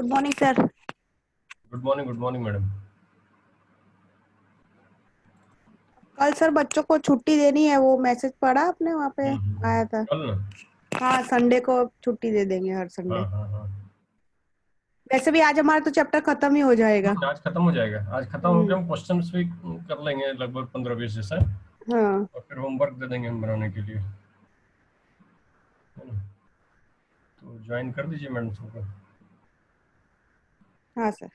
Good morning sir. Good morning madam. कल sir बच्चों को छुट्टी देनी है, वो मैसेज पढ़ा आपने? वहाँ पे आया था। कल ना। हाँ, संडे को छुट्टी दे देंगे, हर संडे। हाँ। वैसे भी आज हमारा तो चैप्टर खत्म ही हो जाएगा। आज खत्म हो जाएगा। आज खत्म होकर हम्म। हम क्वेश्चंस भी कर लेंगे, लगभग 15-20 जैसा। हाँ और फिर होमवर्क दे देंगे हम बनाने के लिए, है ना? तो ज्वाइन कर दीजिए मैडम सबको। हाँ सर।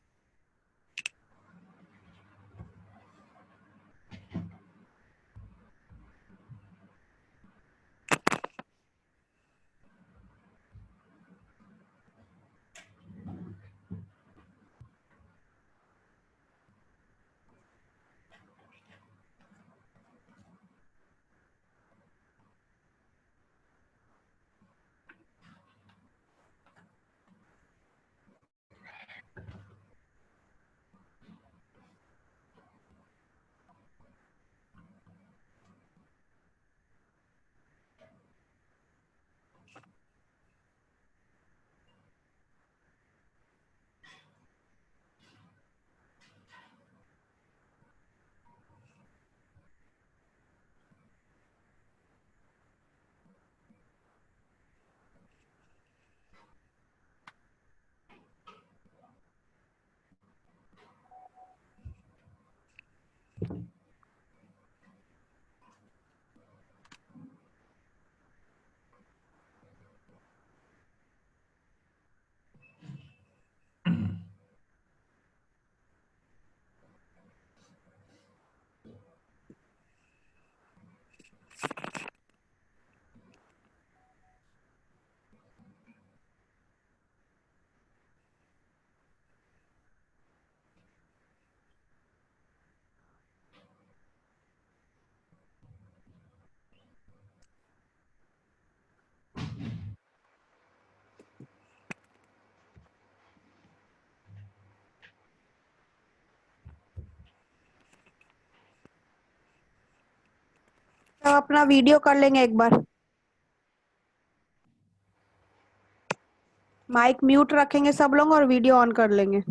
तो अपना वीडियो कर लेंगे एक बार। माइक म्यूट रखेंगे सब लोग और वीडियो ऑन कर लेंगे।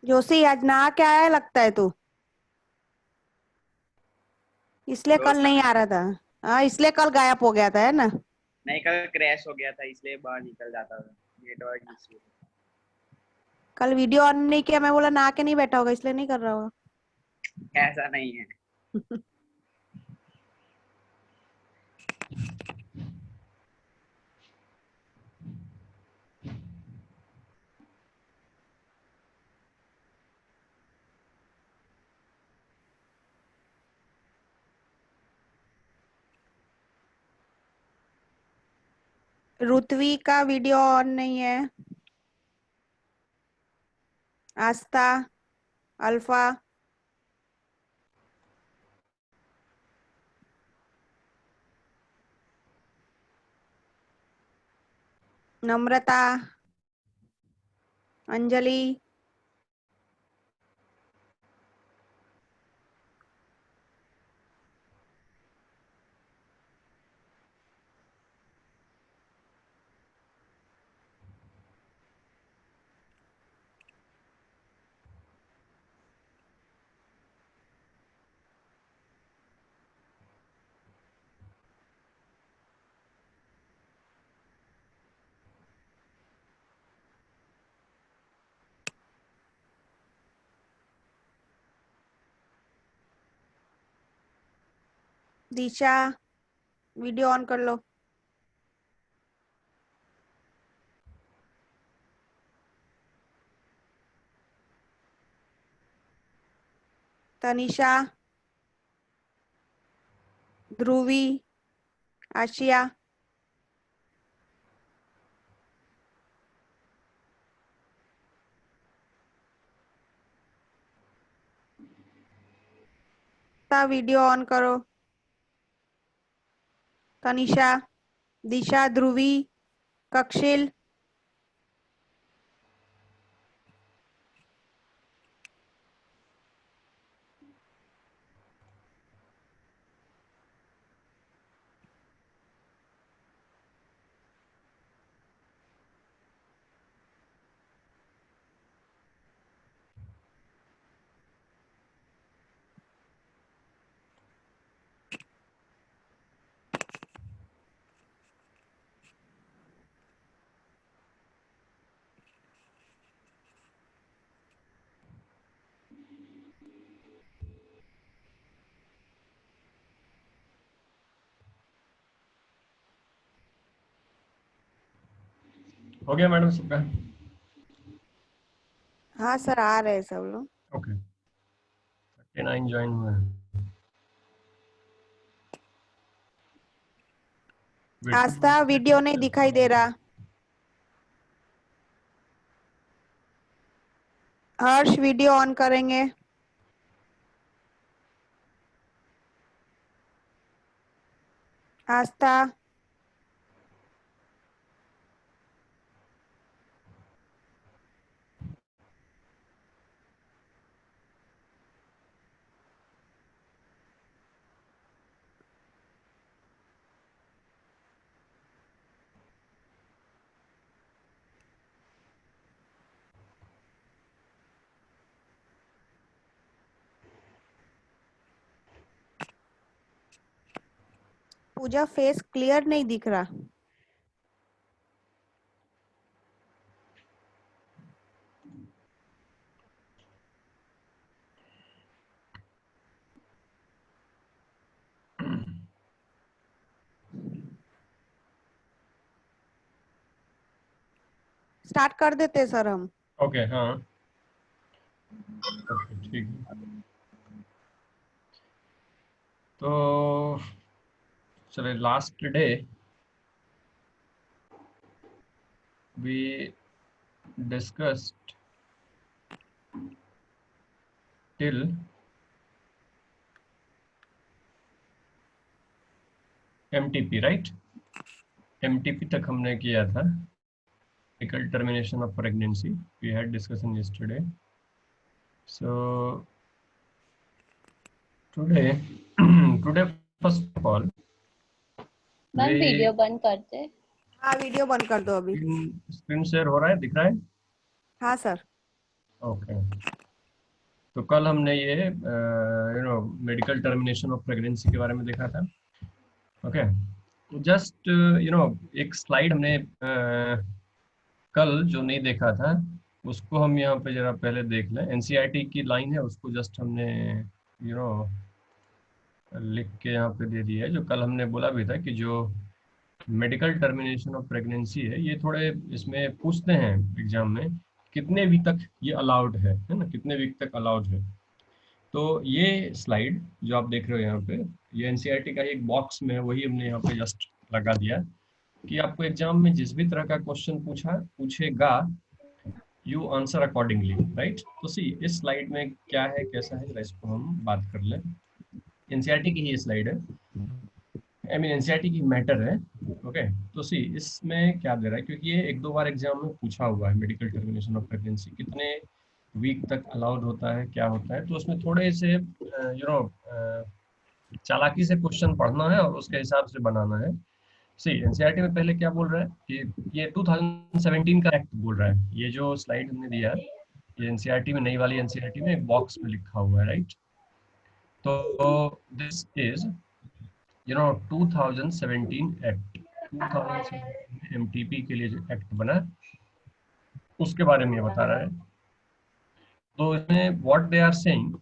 जोशी, आज नहा के आया लगता है तू, इसलिए कल दोस्त, नहीं आ रहा था। हाँ, इसलिए कल गायब हो गया था, है ना? नहीं कल क्रैश हो गया था इसलिए बाहर निकल जाता था, नेटवर्क इशू। कल वीडियो ऑन नहीं किया, मैं बोला नहा के नहीं बैठा होगा, इसलिए नहीं कर रहा होगा। ऐसा नहीं है। रुतवी का वीडियो ऑन नहीं है। Aastha, Alpha, Namrata, Anjali, Disha, video on कर लो। तनिषा, ध्रुवी, आशिया, वीडियो ऑन करो। तनिषा, दिशा, ध्रुवी, कक्षिल, हो गया मैडम सबका? हाँ सर, आ रहे हैं सब लोग। ओके, 39 ज्वाइन हुए हैं। आस्था वीडियो नहीं दिखाई दे रहा। हर्ष वीडियो ऑन करेंगे। आस्था, पूजा फेस क्लियर नहीं दिख रहा। स्टार्ट कर देते सर हम। ओके, हाँ ओके ठीक है। तो चलिए, last day we discussed till MTP, right? MTP तक हमने किया था, medical termination of pregnancy. We had discussion yesterday. So today today first of all ma'am we video बंद करते। हाँ, वीडियो बंद कर दो अभी। स्क्रीन शेयर हो रहा है, दिख रहा है? हाँ सर। ओके, तो कल हमने ये मेडिकल टर्मिनेशन ऑफ प्रेगनेंसी के बारे में देखा था। ओके, जस्ट एक स्लाइड हमने कल जो नहीं देखा था उसको हम यहाँ पे जरा पहले देख लें। एनसीईआरटी की लाइन है, उसको जस्ट हमने लिख के यहाँ पे दे दिया है। जो कल हमने बोला भी था कि जो मेडिकल टर्मिनेशन ऑफ प्रेगनेंसी है, ये थोड़े इसमें पूछते हैं एग्जाम में, कितने वीक तक ये अलाउड है ना, कितने वीक तक अलाउड है। तो ये स्लाइड जो आप देख रहे हो यहाँ पे, ये एनसीईआरटी का एक बॉक्स में है, वही हमने यहाँ पे जस्ट लगा दिया कि आपको एग्जाम में जिस भी तरह का क्वेश्चन पूछेगा, यू आंसर अकॉर्डिंगली, राइट? तो सी इस स्लाइड में क्या है, कैसा है, जरा इसको हम बात कर लें। एनसीईआरटी की ही स्लाइड है, आई मीन एनसीईआरटी की मैटर है। ओके, तो सी इसमें क्या दे रहा है, क्योंकि ये एक दो बार एग्जाम में पूछा हुआ है, मेडिकल टर्मिनेशन ऑफ प्रेगनेंसी कितने वीक तक अलाउड होता है, क्या होता है। तो उसमें थोड़े से चालाकी से क्वेश्चन पढ़ना है और उसके हिसाब से बनाना है। सी एनसीईआरटी में पहले क्या बोल रहा है कि ये 2017 का एक्ट बोल रहा है। ये जो स्लाइड हमने दिया है, ये एनसीईआरटी में, नई वाली एनसीईआरटी में एक बॉक्स में लिखा हुआ है, राइट? तो दिस इज 2017 एक्ट। 2017 में एमटीपी के लिए जो एक्ट बना उसके बारे में ये बता रहा है। तो इसमें व्हाट दे आर सेइंग,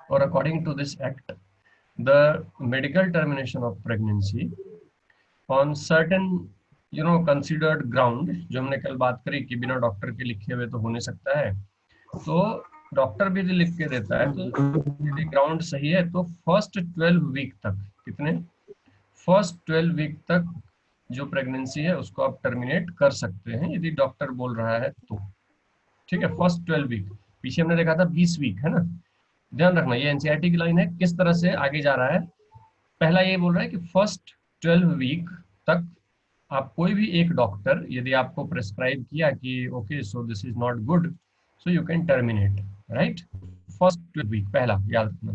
और according to this act, the medical termination of pregnancy on certain considered ground, जो हमने कल बात करी कि बिना डॉक्टर के लिखे हुए तो हो नहीं सकता है, तो डॉक्टर भी लिख के देता है, तो यदि ग्राउंड सही है तो फर्स्ट 12 वीक तक, कितने, फर्स्ट 12 वीक तक जो प्रेगनेंसी है उसको आप टर्मिनेट कर सकते हैं, यदि डॉक्टर बोल रहा है तो। ठीक है, फर्स्ट 12 वीक। पीछे हमने देखा था 20 वीक, है ना? ध्यान रखना, ये एनसीईआरटी की लाइन है, किस तरह से आगे जा रहा है। पहला ये बोल रहा है कि फर्स्ट 12 वीक तक आप कोई भी एक डॉक्टर यदि आपको प्रेस्क्राइब किया कि okay so this is not good, so you can terminate, right? First 12 week पहला याद रखना।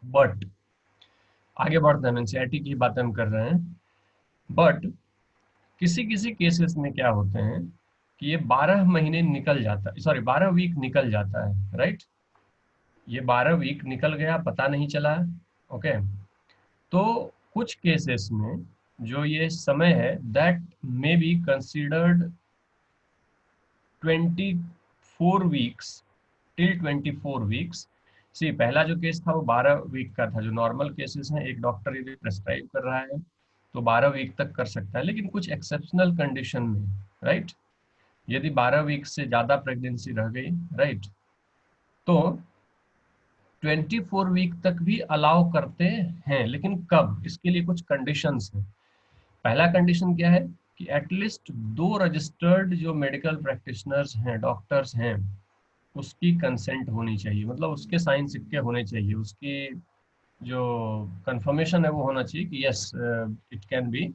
बट आगे बढ़ते हैं, एनसीईआरटी की बातें हम कर रहे हैं। बट किसी किसी केसेस में क्या होते हैं कि ये 12 महीने निकल जाता है, सॉरी 12 वीक निकल जाता है, राइट? ये 12 वीक निकल गया, पता नहीं चला। ओके, तो कुछ केसेस में जो ये समय है that may be considered 24 weeks till 24 weeks. See पहला जो केस था वो 12 वीक का था, जो नॉर्मल केसेस हैं, एक डॉक्टर यदि प्रेस्क्राइब कर रहा है तो 12 वीक तक कर सकता है, लेकिन कुछ एक्सेप्शनल कंडीशन में, राइट, यदि 12 वीक से ज्यादा प्रेगनेंसी रह गई, राइट, तो 24 वीक तक भी अलाउ करते हैं। लेकिन कब? इसके लिए कुछ कंडीशंस हैं। पहला कंडीशन क्या है कि एटलीस्ट 2 रजिस्टर्ड जो मेडिकल प्रैक्टिशनर्स हैं, डॉक्टर्स हैं, उसकी कंसेंट होनी चाहिए, मतलब उसके साइन सिक्के होने चाहिए, उसकी जो कंफर्मेशन है वो होना चाहिए कि yes it can be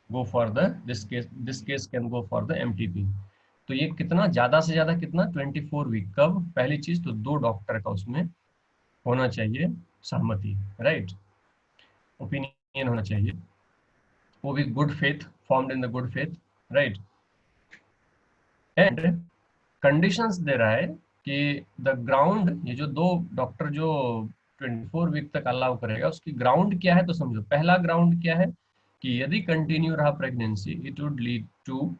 go for the this case can go for the MTP. तो ये कितना, ज्यादा से ज्यादा कितना, 24 वीक। कब? पहली चीज तो 2 डॉक्टर का उसमें होना चाहिए सहमति, राइट, ओपिनियन होना चाहिए, वो भी good faith, formed in the good faith, right. And conditions दे रहा है कि द ग्राउंड, ये जो 2 डॉक्टर जो 24 वीक तक अलाउ करेगा, उसकी ग्राउंड क्या है? तो समझो, पहला ग्राउंड क्या है कि यदि कंटिन्यू रहा pregnancy, it would lead to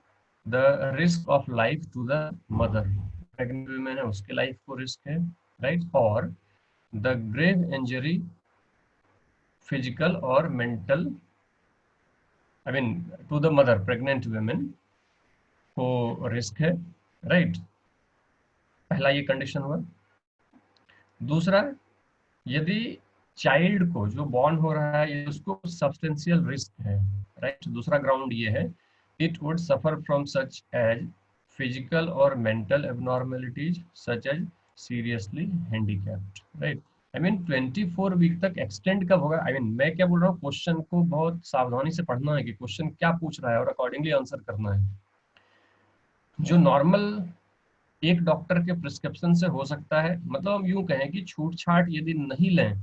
the risk of life to the mother. Pregnant women है, उसके लाइफ को रिस्क है, राइट, और द ग्रेव इंजरी फिजिकल और mental, I mean to the mother, pregnant women को रिस्क है, right. पहला ये कंडीशन हुआ। दूसरा, यदि चाइल्ड को जो बॉर्न हो रहा है उसको सब्सटेंशियल रिस्क है, राइट। दूसरा ग्राउंड ये है, it would suffer from such as physical और mental abnormalities such as seriously handicapped, right. I mean 24 week तक एक्सटेंड कब होगा? आई मीन मैं क्या बोल रहा हूँ, क्वेश्चन को बहुत सावधानी से पढ़ना है कि क्वेश्चन क्या पूछ रहा है और अकॉर्डिंगली आंसर करना है। जो नॉर्मल एक डॉक्टर के प्रिस्क्रिप्शन से हो सकता है, मतलब हम यूं कहें कि छूट छाट यदि नहीं लें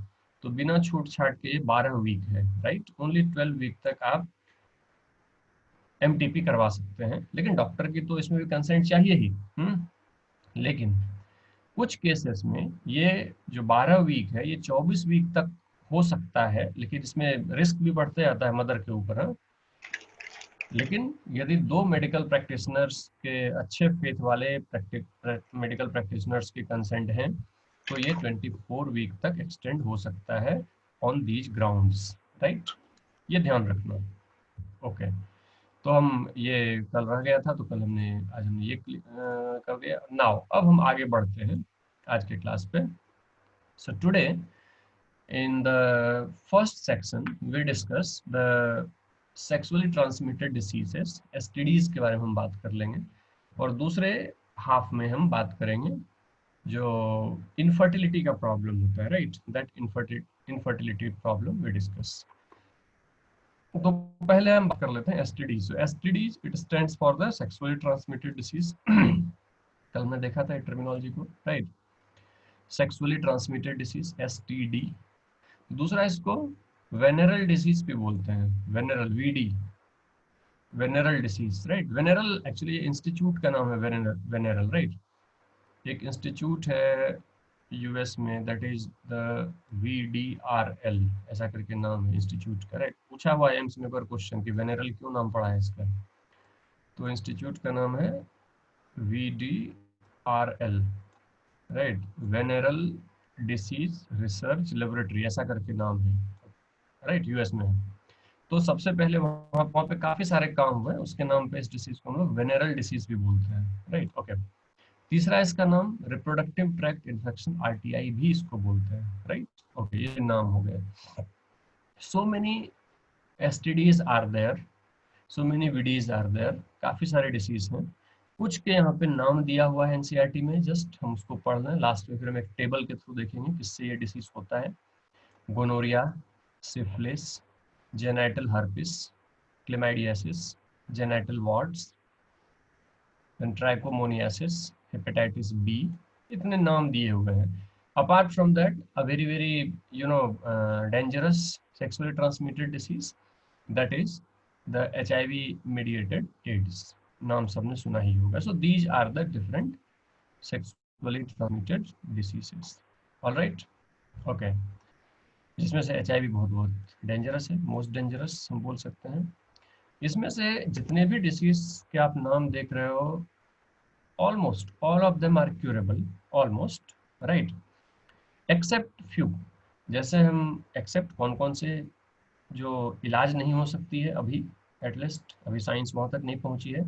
तो बिना छूट छाट के 12 वीक है, राइट। ओनली 12 वीक तक आप एमटीपी करवा सकते हैं, लेकिन डॉक्टर की तो इसमें भी कंसेंट चाहिए ही। लेकिन कुछ केसेस में ये जो 12 वीक है ये 24 वीक तक हो सकता है, लेकिन इसमें रिस्क भी बढ़ते जाता है मदर के ऊपर, हाँ? लेकिन यदि 2 मेडिकल प्रैक्टिशनर्स के, अच्छे फेथ वाले मेडिकल प्रैक्टिशनर्स के कंसेंट हैं, तो ये 24 वीक तक एक्सटेंड हो सकता है ऑन दीज ग्राउंड्स, राइट। ये ध्यान रखना। ओके, तो हम ये कल रह गया था, तो कल हमने, आज हमने ये कर दिया। नाउ अब हम आगे बढ़ते हैं आज के क्लास पे। So today in the first section we discuss the sexually transmitted diseases, STDs के बारे में हम बात कर लेंगे, और दूसरे हाफ में हम बात करेंगे जो इनफर्टिलिटी का प्रॉब्लम होता है, right, that infertility problem we discuss. तो पहले हम बात कर लेते हैं STDs। STDs it stands for the sexually transmitted disease. कल हमने देखा था टर्मिनोलॉजी को, right. Sexually transmitted disease STD। दूसरा इसको वेनेरल डिसीज भी बोलते हैं, venereal, VD, venereal disease, right. Venereal actually institute का नाम है, वेनेरल, राइट। एक इंस्टीट्यूट है US में, दैट इज द VDRL, ऐसा करके नाम है इंस्टीट्यूट का, राइट। पूछा हुआ एम्स में पर क्वेश्चन कि वेनेरल क्यों नाम पड़ा है इसका, तो इंस्टीट्यूट का नाम है VDRL, right, venereal disease research laboratory, ऐसा करके नाम है, राइट, US में। तो सबसे पहले वहाँ पे काफी सारे काम हुए, उसके नाम पे इस डिसीज को हम लोग वेनेरल डिसीज भी बोलते हैं, राइट। ओके, तीसरा इसका नाम रिप्रोडक्टिव ट्रैक्ट इन्फेक्शन, RTI भी इसको बोलते हैं, राइट। ओके, ये नाम हो गए। So many STDs are there, so many VDs are there, काफी सारे डिसीज हैं। कुछ के यहाँ पे नाम दिया हुआ है NCERT में, जस्ट हम उसको पढ़ लें, लास्ट में फिर हम एक टेबल के थ्रू देखेंगे किससे ये डिसीज होता है। Gonorrhoea, syphilis, genital herpes, chlamydiasis, genital warts, trichomoniasis, hepatitis B, इतने नाम दिए हुए हैं। Apart from that a very very dangerous sexually transmitted disease, that is the HIV mediated AIDS, नाम सबने सुना ही होगा। So these are the different sexually transmitted diseases, alright. Okay, जिसमें से HIV बहुत बहुत डेंजरस है, मोस्ट डेंजरस हम बोल सकते हैं। इसमें से जितने भी डिसीज के आप नाम देख रहे हो, almost all of them are curable, almost, right, except few. जैसे हम एक्सेप्ट कौन कौन से जो इलाज नहीं हो सकती है अभी, एटलीस्ट अभी साइंस वहाँ तक नहीं पहुँची है,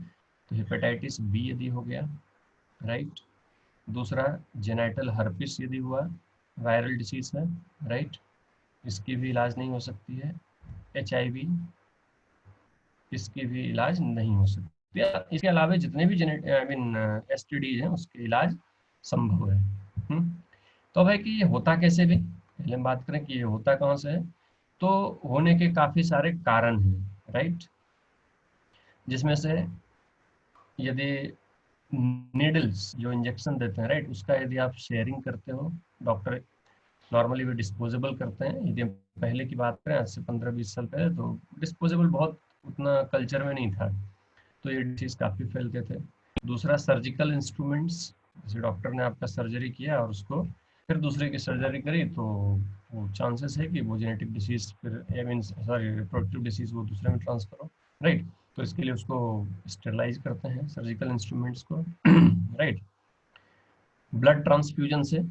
तो हेपेटाइटिस बी यदि हो गया, राइट। दूसरा जेनाइटल हर्पिस यदि हुआ, वायरल डिसीज है, राइट, इसकी भी इलाज नहीं हो सकती है। HIV, इसकी भी इलाज नहीं हो सकती है। इसके अलावा जितने भी STDs हैं उसके इलाज संभव है। तो अब है कि ये होता कैसे भी, पहले हम बात करें कि ये होता कहाँ से है। तो होने के काफी सारे कारण हैं, राइट, जिसमें से यदि नीडल्स जो इंजेक्शन देते हैं, राइट, उसका यदि आप शेयरिंग करते हो, डॉक्टर नॉर्मली वो डिस्पोजेबल करते हैं। यदि हम पहले की बात करें, आज से 15-20 साल पहले, तो डिस्पोजेबल बहुत उतना कल्चर में नहीं था, तो ये डिसीज काफ़ी फैलते थे। दूसरा सर्जिकल इंस्ट्रूमेंट्स, जैसे डॉक्टर ने आपका सर्जरी किया और उसको फिर दूसरे की सर्जरी करी, तो वो चांसेस है कि वो जेनेटिक डिसीज फिर रिप्रोडक्टिव डिसीज वो दूसरे में ट्रांसफर हो, राइट। तो इसके लिए उसको स्टेरलाइज करते हैं सर्जिकल इंस्ट्रूमेंट्स को, राइट। ब्लड ट्रांसफ्यूजन से,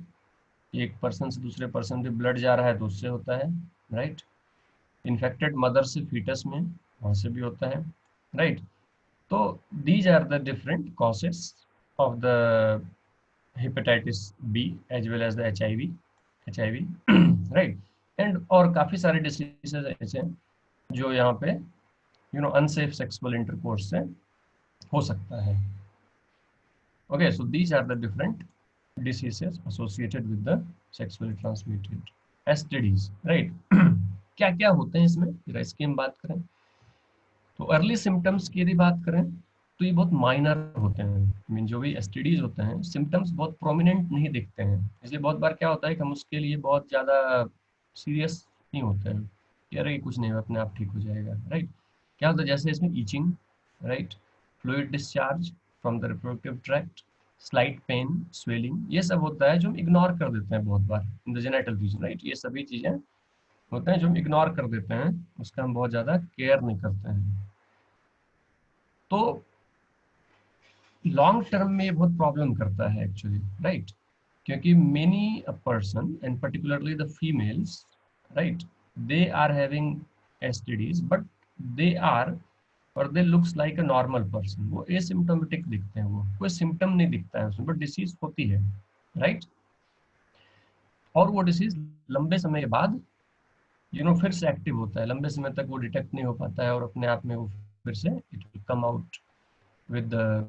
एक पर्सन से दूसरे पर्सन पे ब्लड जा रहा है तो उससे होता है, राइट। इन्फेक्टेड मदर से फीटस में, वहाँ से भी होता है, राइट। तो these are the different causes of the hepatitis B as well as the HIV, right। and और काफी सारे डिसीजेस ऐसे हैं जो यहाँ पे अनसेफ सेक्सुअल इंटरकोर्स से हो सकता है। Okay, so these are the different diseases associated with the sexually transmitted STDs, right। क्या क्या होते हैं इसमें, जरा इसकी हम बात करें। तो अर्ली सिम्टम्स की यदि बात करें तो ये बहुत माइनर होते हैं। जो भी STDs होते हैं, सिम्टम्स बहुत प्रोमिनेंट नहीं दिखते हैं, इसलिए बहुत बार क्या होता है कि हम उसके लिए बहुत ज़्यादा सीरियस नहीं होते हैं कि अरे कुछ नहीं अपने आप ठीक हो जाएगा, राइट। क्या होता है, जैसे इसमें itching, right, fluid discharge from the reproductive tract, slight pain, swelling, ये सब होता है जो हम इग्नोर कर देते हैं बहुत बार in the genital region, right. ये सभी चीज़ें होते हैं जो हम इग्नोर कर देते हैं, उसका हम बहुत ज़्यादा केयर नहीं करते हैं। तो लॉन्ग टर्म में ये बहुत प्रॉब्लम करता है एक्चुअली, राइट, क्योंकि many person and particularly the females, right, they are having STDs but they are और they looks like a normal person. वो एसिम्प्टोमेटिक दिखते हैं, वो कोई सिम्टम नहीं दिखता है उसमें, बट डिसीज होती है, राइट। और वो डिसीज लंबे समय के बाद फिर से एक्टिव होता है, लंबे समय तक वो डिटेक्ट नहीं हो पाता है और अपने आप में वो फिर से it will come out with the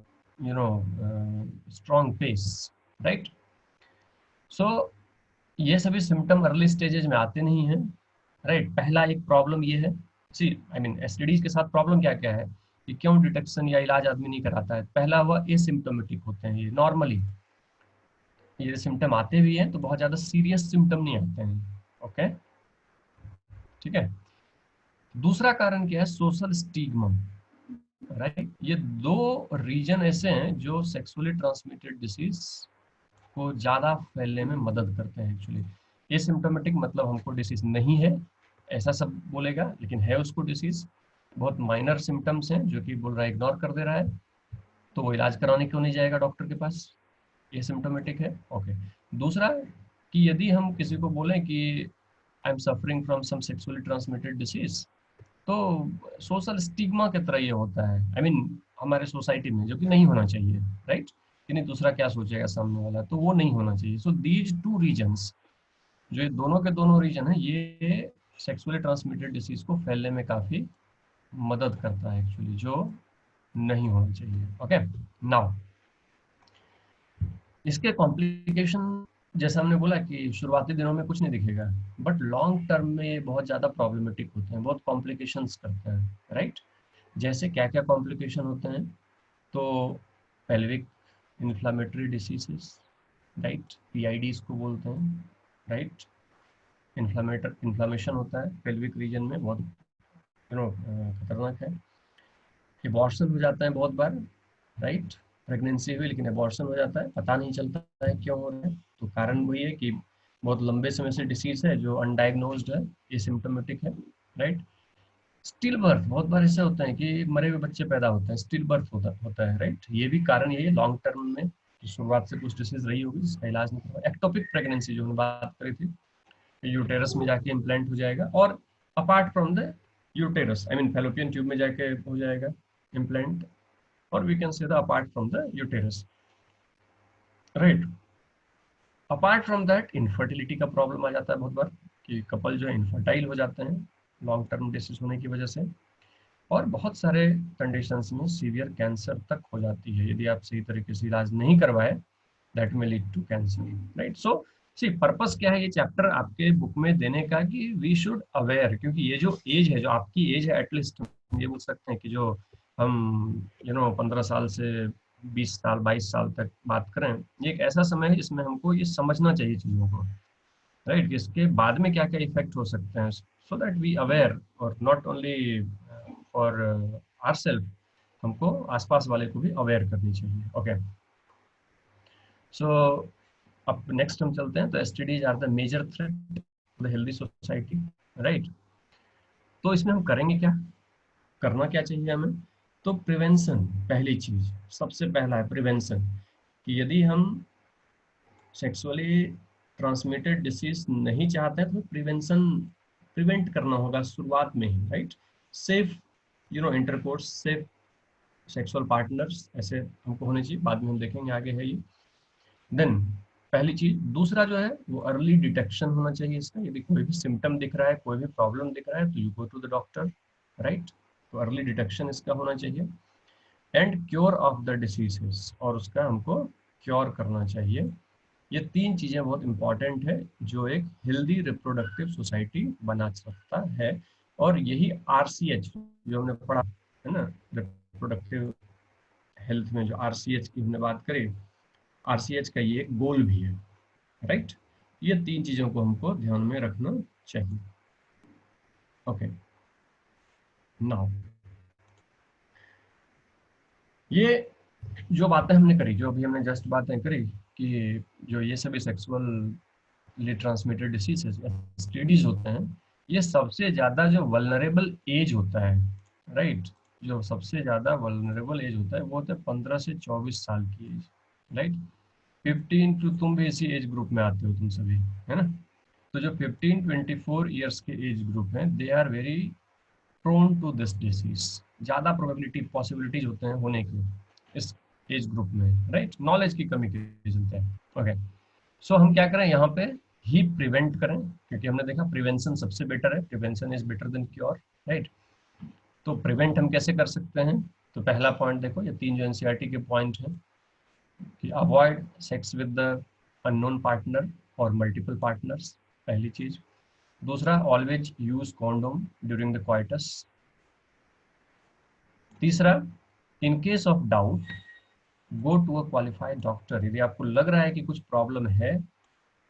strong pace, right। so ये सभी सिम्टम अर्ली स्टेजेस में आते नहीं हैं, राइट। पहला एक प्रॉब्लम ये है, सी STDs के साथ प्रॉब्लम क्या क्या है कि क्यों डिटेक्शन या इलाज आदमी नहीं कराता है। पहला हुआ एसिम्प्टोमेटिक होते हैं, ये नॉर्मली ये सिम्टम आते भी हैं तो बहुत ज़्यादा सीरियस सिम्टम नहीं आते हैं, ओके, ठीक है। दूसरा कारण क्या है, सोशल स्टिग्मा, राइट। ये दो रीजन ऐसे हैं जो सेक्सुअली ट्रांसमिटेड डिसीज को ज़्यादा फैलने में मदद करते हैं एक्चुअली। एसिम्प्टोमेटिक मतलब हमको डिसीज नहीं है ऐसा सब बोलेगा, लेकिन है उसको डिसीज, बहुत माइनर सिम्टम्स हैं जो कि बोल रहा है इग्नोर कर दे रहा है, तो वो इलाज कराने क्यों नहीं जाएगा डॉक्टर के पास, एसिम्प्टोमेटिक है, ओके। दूसरा कि यदि हम किसी को बोलें कि I am suffering from some sexually transmitted disease, तो सोशल स्टिग्मा की तरह ये होता है, हमारे सोसाइटी में, जो कि नहीं होना चाहिए, राइट, कि नहीं दूसरा क्या सोचेगा सामने वाला, तो वो नहीं होना चाहिए। सो दीज टू रीजन्स, जो दोनों के दोनों रीजन है, ये सेक्सुअली ट्रांसमिटेड डिसीज को फैलने में काफी मदद करता है एक्चुअली, जो नहीं होना चाहिए, ओके। नाउ इसके कॉम्प्लिकेशन, जैसा हमने बोला कि शुरुआती दिनों में कुछ नहीं दिखेगा, बट लॉन्ग टर्म में ये बहुत ज़्यादा प्रॉब्लमेटिक होते हैं, बहुत कॉम्प्लिकेशंस करते हैं, राइट। जैसे क्या क्या कॉम्प्लिकेशन होते हैं, तो pelvic inflammatory diseases, right, PIDs को बोलते हैं, राइट। इन्फ्लामेशन होता है पेल्विक रीजन में, बहुत खतरनाक है। एबॉर्शन हो जाता है बहुत बार, राइट, प्रेगनेंसी हुई लेकिन एबॉर्शन हो जाता है, पता नहीं चलता है क्यों हो रहा है, तो कारण वही है कि बहुत लंबे समय से डिसीज है जो अनडायग्नोज्ड है, एसिम्प्टोमेटिक है, राइट। स्टिल बर्थ, बहुत बार ऐसे होता है कि मरे हुए बच्चे पैदा होते हैं, स्टिल बर्थ होता है, राइट। ये भी कारण यही है लॉन्ग टर्म में, शुरुआत से कुछ डिसीज रही होगी जिसका इलाज नहीं करवा। एक्टोपिक प्रेगनेंसी जो हमने बात करी थी, यूटेरस में जाके इम्प्लांट हो जाएगा, और apart from the uterus fallopian tube में जाके हो जाएगा इम्प्लांट, और we can say the apart from the uterus, right. Apart from that infertility का प्रॉब्लम आ जाता है बहुत बार कि कपल जो है इनफर्टाइल हो जाते हैं लॉन्ग टर्म डिसीज होने की वजह से, और बहुत सारे कंडीशंस में सीवियर कैंसर तक हो जाती है यदि आप सही तरीके से इलाज नहीं करवाए, दैट में lead to cancer, right. So see purpose क्या है ये चैप्टर आपके बुक में देने का कि वी शुड अवेयर, क्योंकि ये जो एज है, जो आपकी एज है, एटलीस्ट ये बोल सकते हैं कि जो हम 15 साल से 20 साल 22 साल तक बात करें, ये एक ऐसा समय है जिसमें हमको ये समझना चाहिए चीज़ों को, राइट, इसके बाद में क्या क्या इफेक्ट हो सकते हैं, सो दैट वी अवेयर, और नॉट ओनली फॉर आवरसेल्फ, हमको आसपास वाले को भी अवेयर करनी चाहिए। ओके, सो अब नेक्स्ट हम चलते हैं। तो STDs are the major threat the healthy society, right. तो इसमें हम करेंगे क्या, करना क्या चाहिए हमें? तो प्रिवेंशन पहली चीज, सबसे पहला है प्रिवेंशन, कि यदि हम सेक्सुअली ट्रांसमिटेड डिसीज नहीं चाहते हैं तो प्रिवेंशन प्रिवेंट करना होगा शुरुआत में ही, right. Safe intercourse, safe sexual partners ऐसे हमको होने चाहिए, बाद में हम देखेंगे आगे है ये। देन पहली चीज, दूसरा जो है वो अर्ली डिटेक्शन होना चाहिए इसका, यदि कोई भी सिम्टम दिख रहा है, कोई भी प्रॉब्लम दिख रहा है तो you go to the doctor, right. तो अर्ली डिटेक्शन इसका होना चाहिए। And cure of the diseases, और उसका हमको क्योर करना चाहिए। ये तीन चीजें बहुत इंपॉर्टेंट है जो एक हेल्दी रिप्रोडक्टिव सोसाइटी बना सकता है, और यही आरसीएच जो हमने पढ़ा है ना, रिप्रोडक्टिव हेल्थ में जो आरसीएच की हमने बात करी, आरसीएच का ये गोल भी है, राइट। ये तीन चीजों को हमको ध्यान में रखना चाहिए। ओके, नाउ ये जो बातें हमने करी, जो अभी हमने जस्ट बातें करी कि जो ये सभी सेक्सुअली ट्रांसमिटेड डिसीजेस एसटीडीज होते हैं, ये सबसे ज्यादा जो वल्नरेबल एज होता है, राइट, जो सबसे ज्यादा वल्नरेबल एज होता है वो होता है 15 से 24 साल की एज, राइट। 15 टू, तुम भी इसी एज ग्रुप में आते हो तुम सभी, है ना। तो जो 15-24 ईयर्स के एज ग्रुप हैं, they are very prone to this disease, ज्यादा प्रोबेबिलिटी पॉसिबिलिटीज होते हैं होने की इस एज ग्रुप में, राइट, नॉलेज की कमी के चलते हैं। ओके, सो हम क्या करें यहाँ पे, ही प्रिवेंट करें, क्योंकि हमने देखा प्रिवेंशन सबसे बेटर है, prevention is better than cure, right. तो प्रिवेंट हम कैसे कर सकते हैं? तो पहला पॉइंट देखो, ये तीन जो एनसीईआरटी के पॉइंट हैं कि avoid sex with the unknown partner और मल्टीपल पार्टनर्स, पहली चीज। दूसरा, always use condom during the coitus. तीसरा, in case of doubt go to a qualified doctor, यदि आपको लग रहा है कि कुछ प्रॉब्लम है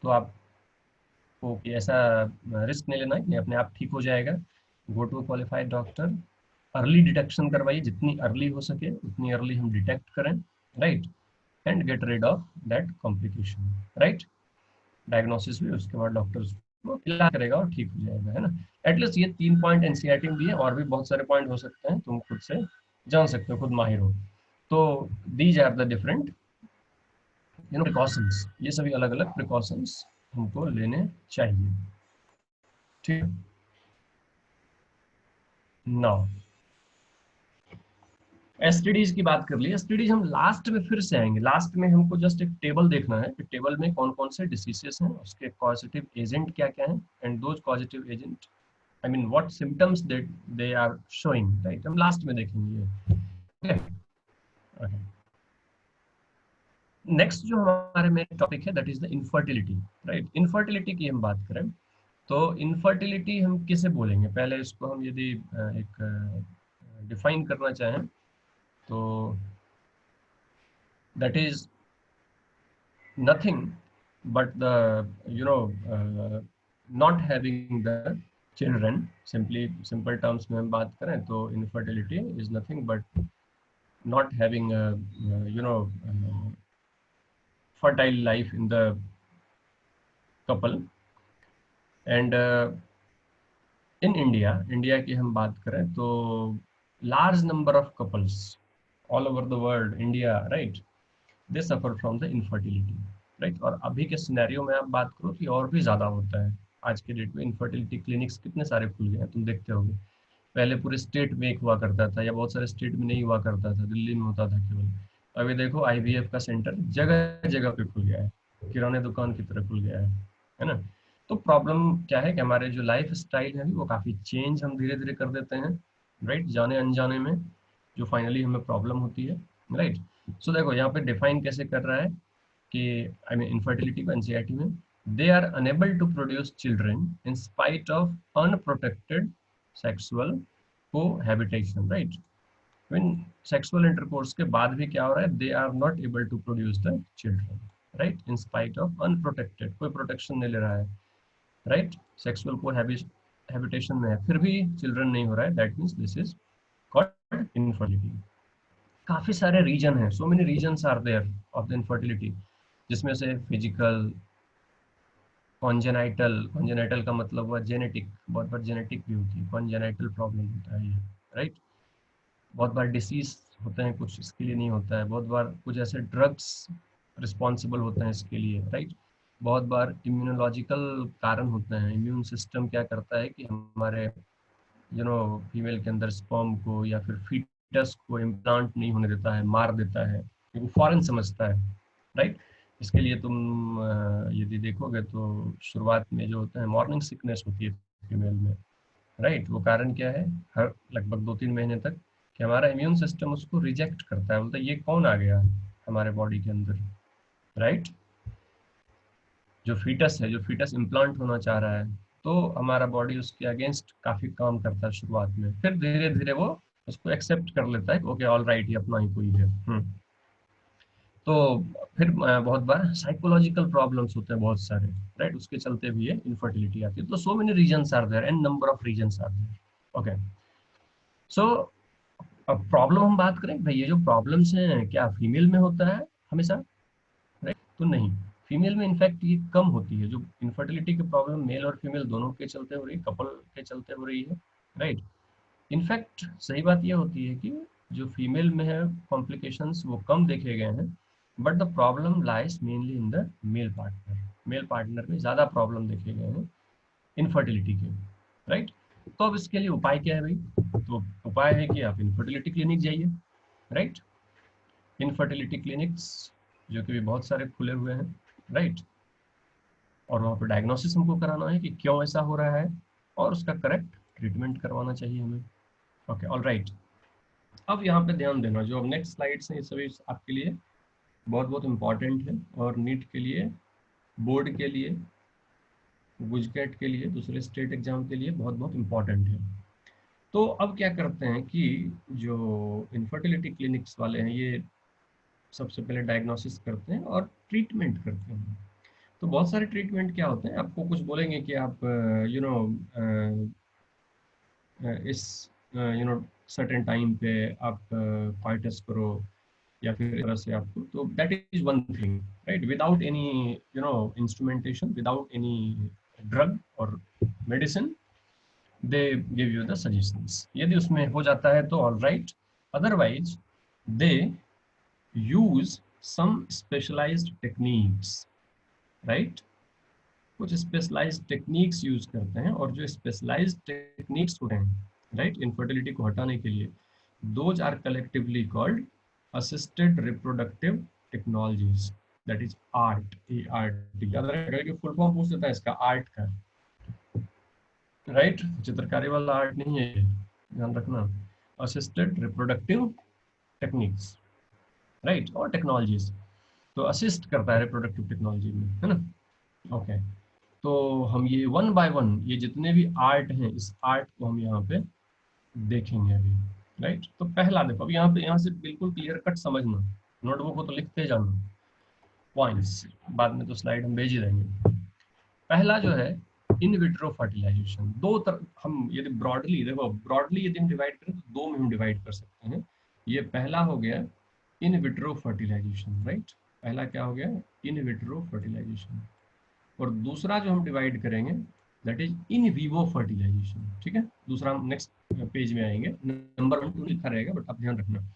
तो आपको ऐसा रिस्क नहीं लेना है कि अपने आप ठीक हो जाएगा, go to a qualified doctor. Early detection करवाइए, जितनी अर्ली हो सके उतनी अर्ली हम डिटेक्ट करें, right, and get rid of that complication, right. Diagnosis भी उसके बाद डॉक्टर को इलाज करेगा और ठीक हो जाएगा, है ना। एटलीस्ट ये 3 पॉइंट एनसीईआरटी में दिए, और भी बहुत सारे पॉइंट हो सकते हैं, तुम खुद से जान सकते हो, खुद माहिर हो। तो these are the different precautions, ये सभी अलग अलग प्रिकॉशंस हमको लेने चाहिए, ठीक। नाउ एसटीडीज की बात कर ली, एसटीडीज हम लास्ट में फिर से आएंगे, लास्ट में हमको जस्ट एक टेबल देखना है कि टेबल में कौन कौन से डिसीजेस हैं, उसके कॉजेटिव एजेंट क्या क्या हैं, and those causative agent, I mean what symptoms that they are showing, right, हम लास्ट में देखेंगे। नेक्स्ट जो हमारे में टॉपिक है that is the infertility, right. Infertility की हम बात करें तो इनफर्टिलिटी हम किसे बोलेंगे, पहले इसको हम यदि एक डिफाइन करना चाहें तो that is nothing but the not having the children, simply simple terms में हम बात करें तो infertility is nothing but not having a fertile life in the couple। and in India की हम बात करें तो large number of couples all over the world, India, right, they suffer from the infertility, right। और अभी के scenario में आप बात करो तो और भी ज़्यादा होता है, आज के डेट में इनफर्टिलिटी क्लिनिक्स कितने सारे खुल गए हैं, तुम देखते होगे पहले पूरे स्टेट में एक हुआ करता था, या बहुत सारे स्टेट में नहीं हुआ करता था, दिल्ली में होता था केवल। अभी देखो आईवीएफ का सेंटर जगह जगह पे खुल गया है, किराने दुकान की तरह खुल गया है ना। तो प्रॉब्लम क्या है कि हमारे जो लाइफ स्टाइल है वो काफी चेंज हम धीरे धीरे कर देते हैं, राइट, जाने अनजाने में, जो फाइनली हमें प्रॉब्लम होती है, राइट। सो देखो यहाँ पे डिफाइन कैसे कर रहा है कि आई मीन इनफर्टिलिटी को एनसीईआरटी में, they are unable to produce children in spite of unprotected sexual cohabitation, right? When sexual intercourse के बाद भी क्या हो रहा है, they are not able to produce the children, right? In spite of unprotected, कोई प्रोटेक्शन नहीं ले रहा है, right? Sexual cohabitation में है, फिर भी चिल्ड्रन नहीं हो रहा है, that means this is called infertility। काफी सारे रीजन हैं, so many reasons are there of the infertility, जिसमें से फिजिकल, कॉन्जेनाइटल का मतलब हुआ जेनेटिक, बहुत बार जेनेटिक भी होती है, कॉन्जेनाइटल प्रॉब्लम होता है ये, राइट। बहुत बार डिसीज होते हैं, कुछ इसके लिए नहीं होता है, बहुत बार कुछ ऐसे ड्रग्स रिस्पॉन्सिबल होते हैं इसके लिए, राइट। बहुत बार इम्यूनोलॉजिकल कारण होते हैं, इम्यून सिस्टम क्या करता है कि हमारे फीमेल के अंदर स्पर्म को या फिर फीटस को इम्प्लांट नहीं होने देता है, मार देता है, वो फॉरेन समझता है, राइट। इसके लिए तुम यदि देखोगे तो शुरुआत में जो होता है मॉर्निंग सिकनेस होती है फीमेल में, राइट। वो कारण क्या है, हर लगभग 2-3 महीने तक कि हमारा इम्यून सिस्टम उसको रिजेक्ट करता है, बोलता है ये कौन आ गया हमारे बॉडी के अंदर, राइट। जो फीटस इम्प्लांट होना चाह रहा है, तो हमारा बॉडी उसके अगेंस्ट काफी काम करता है शुरुआत में, फिर धीरे धीरे वो उसको एक्सेप्ट कर लेता है कि ओके ऑल राइट, ये अपना ही कोई है। तो फिर बहुत बार साइकोलॉजिकल प्रॉब्लम्स होते हैं बहुत सारे, राइट, उसके चलते भी ये इनफर्टिलिटी आती है। तो so many reasons are there, and number of reasons are there, okay. So अब प्रॉब्लम हम बात करें भाई, ये जो प्रॉब्लम्स हैं क्या फीमेल में होता है हमेशा, राइट? तो नहीं, फीमेल में इनफैक्ट ये कम होती है। जो इनफर्टिलिटी की प्रॉब्लम मेल और फीमेल दोनों के चलते हो रही है, कपल के चलते हो रही है, राइट। इनफैक्ट सही बात यह होती है कि जो फीमेल में है कॉम्प्लिकेशंस वो कम देखे गए हैं, but the problem lies mainly in the male partner में ज्यादा प्रॉब्लम देखे गए हैं इनफर्टिलिटी के, राइट। तो अब इसके लिए उपाय क्या है भाई? तो उपाय है कि आप इनफर्टिलिटी क्लिनिक जाइए, राइट। इनफर्टिलिटी क्लिनिक्स जो कि भी बहुत सारे खुले हुए हैं, राइट। और वहाँ पर डायग्नोसिस हमको कराना है कि क्यों ऐसा हो रहा है, और उसका करेक्ट ट्रीटमेंट करवाना चाहिए हमें, ओके, ऑल राइट। अब यहाँ पे ध्यान देना, जो अब नेक्स्ट स्लाइड्स हैं ये सभी आपके लिए बहुत बहुत इम्पॉर्टेंट है, और नीट के लिए, बोर्ड के लिए, गुजकेट के लिए, दूसरे स्टेट एग्जाम के लिए बहुत बहुत इम्पॉर्टेंट है। तो अब क्या करते हैं कि जो इनफर्टिलिटी क्लिनिक्स वाले हैं ये सबसे पहले डायग्नोसिस करते हैं और ट्रीटमेंट करते हैं। तो बहुत सारे ट्रीटमेंट क्या होते हैं, आपको कुछ बोलेंगे कि आप इस सर्टेन टाइम पे आप फाइटस करो, या फिर तरह से आपको, तो that is one thing, right, without any instrumentation, without any drug और medicine, they give you the suggestions. यदि उसमें हो जाता है तो all right, otherwise they use some specialised techniques, right. कुछ स्पेशलाइज्ड टेक्निक्स यूज करते हैं, और जो स्पेशलाइज्ड टेक्निक्स होते हैं, राइट, इनफर्टिलिटी को हटाने के लिए, those are collectively called assisted reproductive technologies, that is art, ART। याद रखिएगा, फुल फॉर्म पूछ देता है इसका आर्ट का, राइट, चित्रकारी वाला आर्ट नहीं है, ध्यान रखना। असिस्टेड रिप्रोडक्टिव टेक्निक्स, राइट, और टेक्नोलॉजीज, तो असिस्ट करता है रिप्रोडक्टिव टेक्नोलॉजी में, है ना, ओके। तो हम ये वन बाय वन ये जितने भी आर्ट हैं, इस आर्ट को हम यहाँ पे देखेंगे अभी, राइट। तो पहला देखो, अब यहाँ से बिल्कुल क्लियर कट समझना, नोटबुक को तो लिखते जाना पॉइंट्स, बाद में तो स्लाइड हम भेज ही देंगे। पहला जो है इन विट्रो फर्टिलाइजेशन, हम यदि ब्रॉडली देखो, ब्रॉडली यदि हम डिवाइड करें तो दो में हम डिवाइड कर सकते हैं। ये पहला हो गया इन विट्रो फर्टिलाइजेशन, राइट, पहला क्या हो गया, इन विट्रो फर्टिलाइजेशन। और दूसरा जो हम डिवाइड करेंगे that is in vivo fertilisation, ठीक है। दूसरा हम नेक्स्ट पेज में आएंगे, नंबर 1 लिखा रहेगा, बट आप ध्यान रखना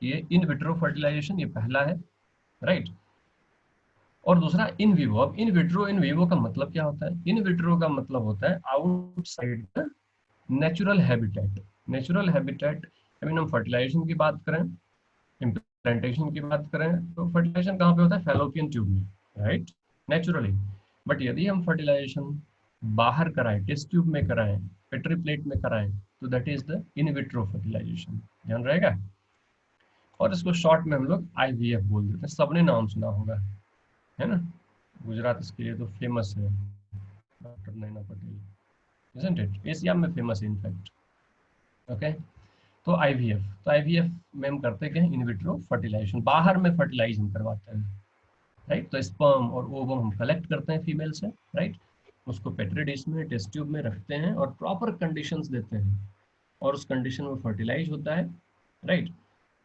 ये इन विट्रो फर्टिलाइजेशन ये पहला है, राइट। और दूसरा इन विवो। अब इन विट्रो इन विवो का मतलब क्या होता है? इन विट्रो का मतलब होता है outside the natural habitat, natural habitat I mean हम फर्टिलाइजेशन की बात करें, इम्प्लांटेशन की बात करें, तो फर्टिलाइजेशन कहाँ पे होता है? फैलोपियन ट्यूब में, राइट, नेचुरली। बट यदि हम फर्टिलाइजेशन बाहर कराएं, टेस्ट ट्यूब में कराएं, पेट्री प्लेट में कराएं, तो that is the in vitro fertilisation, ध्यान रहेगा। और इसको शॉर्ट में हम लोग आईवीएफ बोल देते हैं, सबने नाम सुना होगा, है ना। गुजरात इसके लिए तो फेमस है, doctor Naina Patel, isn't it? Asia में फेमस है इनफैक्ट। ओके, तो आईवीएफ, तो आईवीएफ में हम करते क्या है? इन विट्रो फर्टिलाइजेशन, बाहर में फर्टिलाइज हम करवाते हैं, राइट। तो स्पर्म और ओवम हम कलेक्ट करते हैं फीमेल से, राइट, उसको पेट्री डिश में, टेस्ट ट्यूब में रखते हैं और प्रॉपर कंडीशंस देते हैं, और उस कंडीशन में फर्टिलाइज होता है, राइट।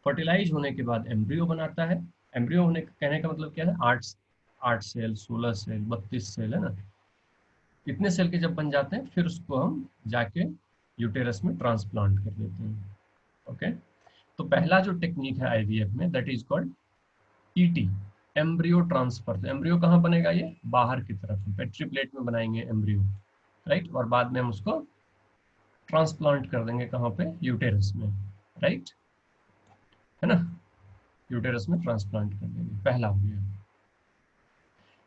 फर्टिलाइज होने के बाद एम्ब्रियो बनाता है। एम्ब्रियो होने कहने का मतलब क्या है? 8 सेल, 16 सेल, 32 सेल, है ना। इतने सेल के जब बन जाते हैं, फिर उसको हम जाके यूटेरस में ट्रांसप्लांट कर देते हैं। ओके, तो पहला जो टेक्निक है आईवीएफ में, that is called ET, embryo transfer. तो एम्ब्रियो कहाँ बनेगा? ये बाहर की तरफ, पेट्री प्लेट में बनाएंगे एम्ब्रियो, राइट, और बाद में हम उसको ट्रांसप्लांट कर देंगे कहाँ पे? यूटेरस में, राइट, है ना, यूटेरस में ट्रांसप्लांट कर देंगे, पहला हो गया।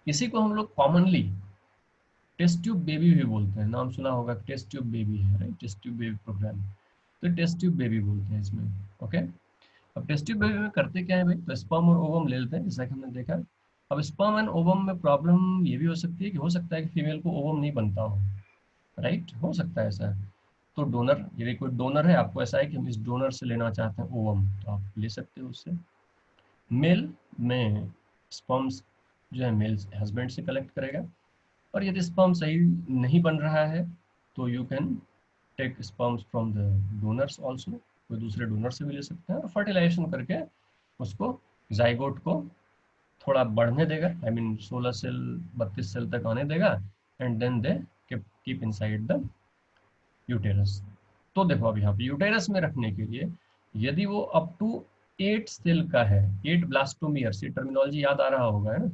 इसी को हम लोग कॉमनली टेस्ट ट्यूब बेबी भी बोलते हैं, नाम सुना होगा, टेस्ट ट्यूब बेबी है, right, test tube baby programme, तो टेस्ट ट्यूब बेबी बोलते हैं इसमें। ओके, अब टेस्ट ट्यूब बेबी में करते क्या है भाई? तो स्पर्म और ओवम ले लेते हैं, जैसा कि हमने देखा। अब स्पर्म एंड ओवम में प्रॉब्लम ये भी हो सकती है कि हो सकता है कि फीमेल को ओवम नहीं बनता हो, राइट, हो सकता है ऐसा। तो डोनर, यदि कोई डोनर है, आपको ऐसा है कि हम इस डोनर से लेना चाहते हैं ओवम, तो आप ले सकते हो उससे। मेल में स्पर्म्स जो है मेल हस्बैंड से कलेक्ट करेगा, और यदि स्पर्म सही नहीं बन रहा है तो you can take sperms from the donors also, कोई दूसरे डोनर से भी ले सकते हैं, और फर्टिलाइजेशन करके उसको, जाइगोट को थोड़ा बढ़ने देगा, आई मीन 16 सेल 32 सेल तक आने देगा, and then they keep inside the uterus. तो देखो अब यहाँ पे यूटेरस में रखने के लिए, यदि वो अप टू 8 सेल का है, 8 ब्लास्टोमियर्स, ये टर्मिनोलॉजी याद आ रहा होगा, है ना,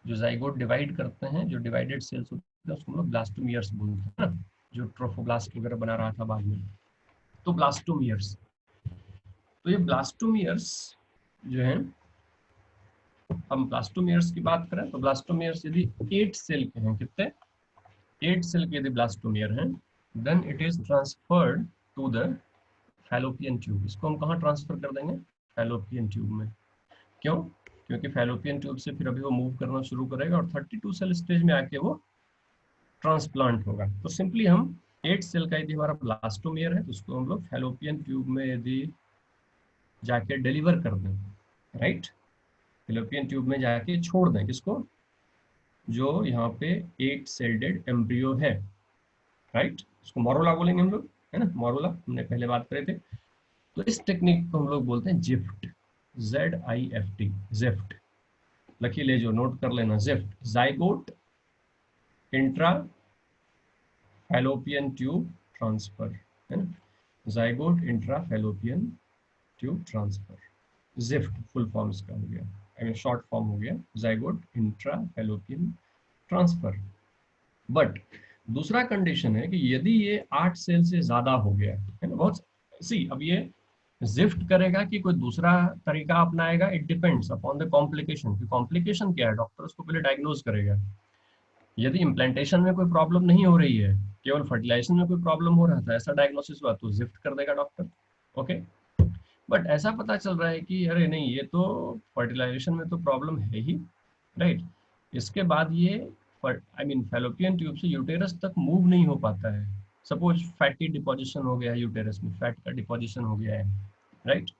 जो जाइगोट डिवाइड करते हैं, जो डिवाइडेड सेल्स होते हैं, उसको हम लोग ब्लास्टोमियर्स बोलते हैं ना, जो ट्रोफोब्लास्ट वगैरह बना रहा था बाद में, तो ब्लास्टोमियर्स। तो ये ब्लास्टोमियर्स जो है, हम ब्लास्टोमियर्स की बात करें तो ब्लास्टोमियर्स यदि 8 सेल के हैं, कितने? 8 सेल के यदि ब्लास्टोमियर हैं, then it is transferred to the fallopian tube. इसको हम कहाँ ट्रांसफर कर देंगे? फैलोपियन ट्यूब में। क्यों? क्योंकि फैलोपियन ट्यूब से फिर अभी वो मूव करना शुरू करेगा, और 32 सेल स्टेज में आके वो ट्रांसप्लांट होगा। तो सिंपली हम 8 सेल का यदि हमारा ब्लास्टोमियर है, तो उसको हम लोग फैलोपियन ट्यूब में यदि जाके डिलीवर कर दें, राइट, फैलोपियन ट्यूब में जाके छोड़ दें, किसको? जो यहाँ पे 8 सेल्डेड एम्ब्रियो है, राइट, उसको मोरोला बोलेंगे हम लोग, है ना, मोरोला हमने पहले बात करे थे। तो इस टेक्निक को हम लोग बोलते हैं जिफ्ट, ZIFT, जिफ्ट, लकी ले जो, नोट कर लेना, gift, zygote intra fallopian tube transfer, है ना, zygote intra fallopian tube transfer, gift full form इसका हो गया, आई मीन शॉर्ट फॉर्म हो गया, zygote intra fallopian transfer. But दूसरा कंडीशन है कि यदि ये 8 सेल से ज्यादा हो गया है ना, बहुत सी, अब ये जिफ्ट करेगा कि कोई दूसरा तरीका अपनाएगा, it depends upon the complication, कि कॉम्प्लिकेशन क्या है, डॉक्टर उसको पहले डायग्नोज करेगा। यदि इम्प्लांटेशन में कोई प्रॉब्लम नहीं हो रही है, केवल फर्टिलाइजेशन में कोई प्रॉब्लम हो रहा था, ऐसा डायग्नोसिस हुआ, तो जिफ्ट कर देगा डॉक्टर। ओके, बट ऐसा पता चल रहा है कि अरे नहीं, ये तो फर्टिलाइजेशन में तो प्रॉब्लम है ही, राइट, इसके बाद ये आई मीन फैलोपियन ट्यूब से यूटेरस तक मूव नहीं हो पाता है। सपोज फैटी डिपोजिशन हो गया है यूटेरस में, फैट का डिपोजिशन हो गया है, राइट,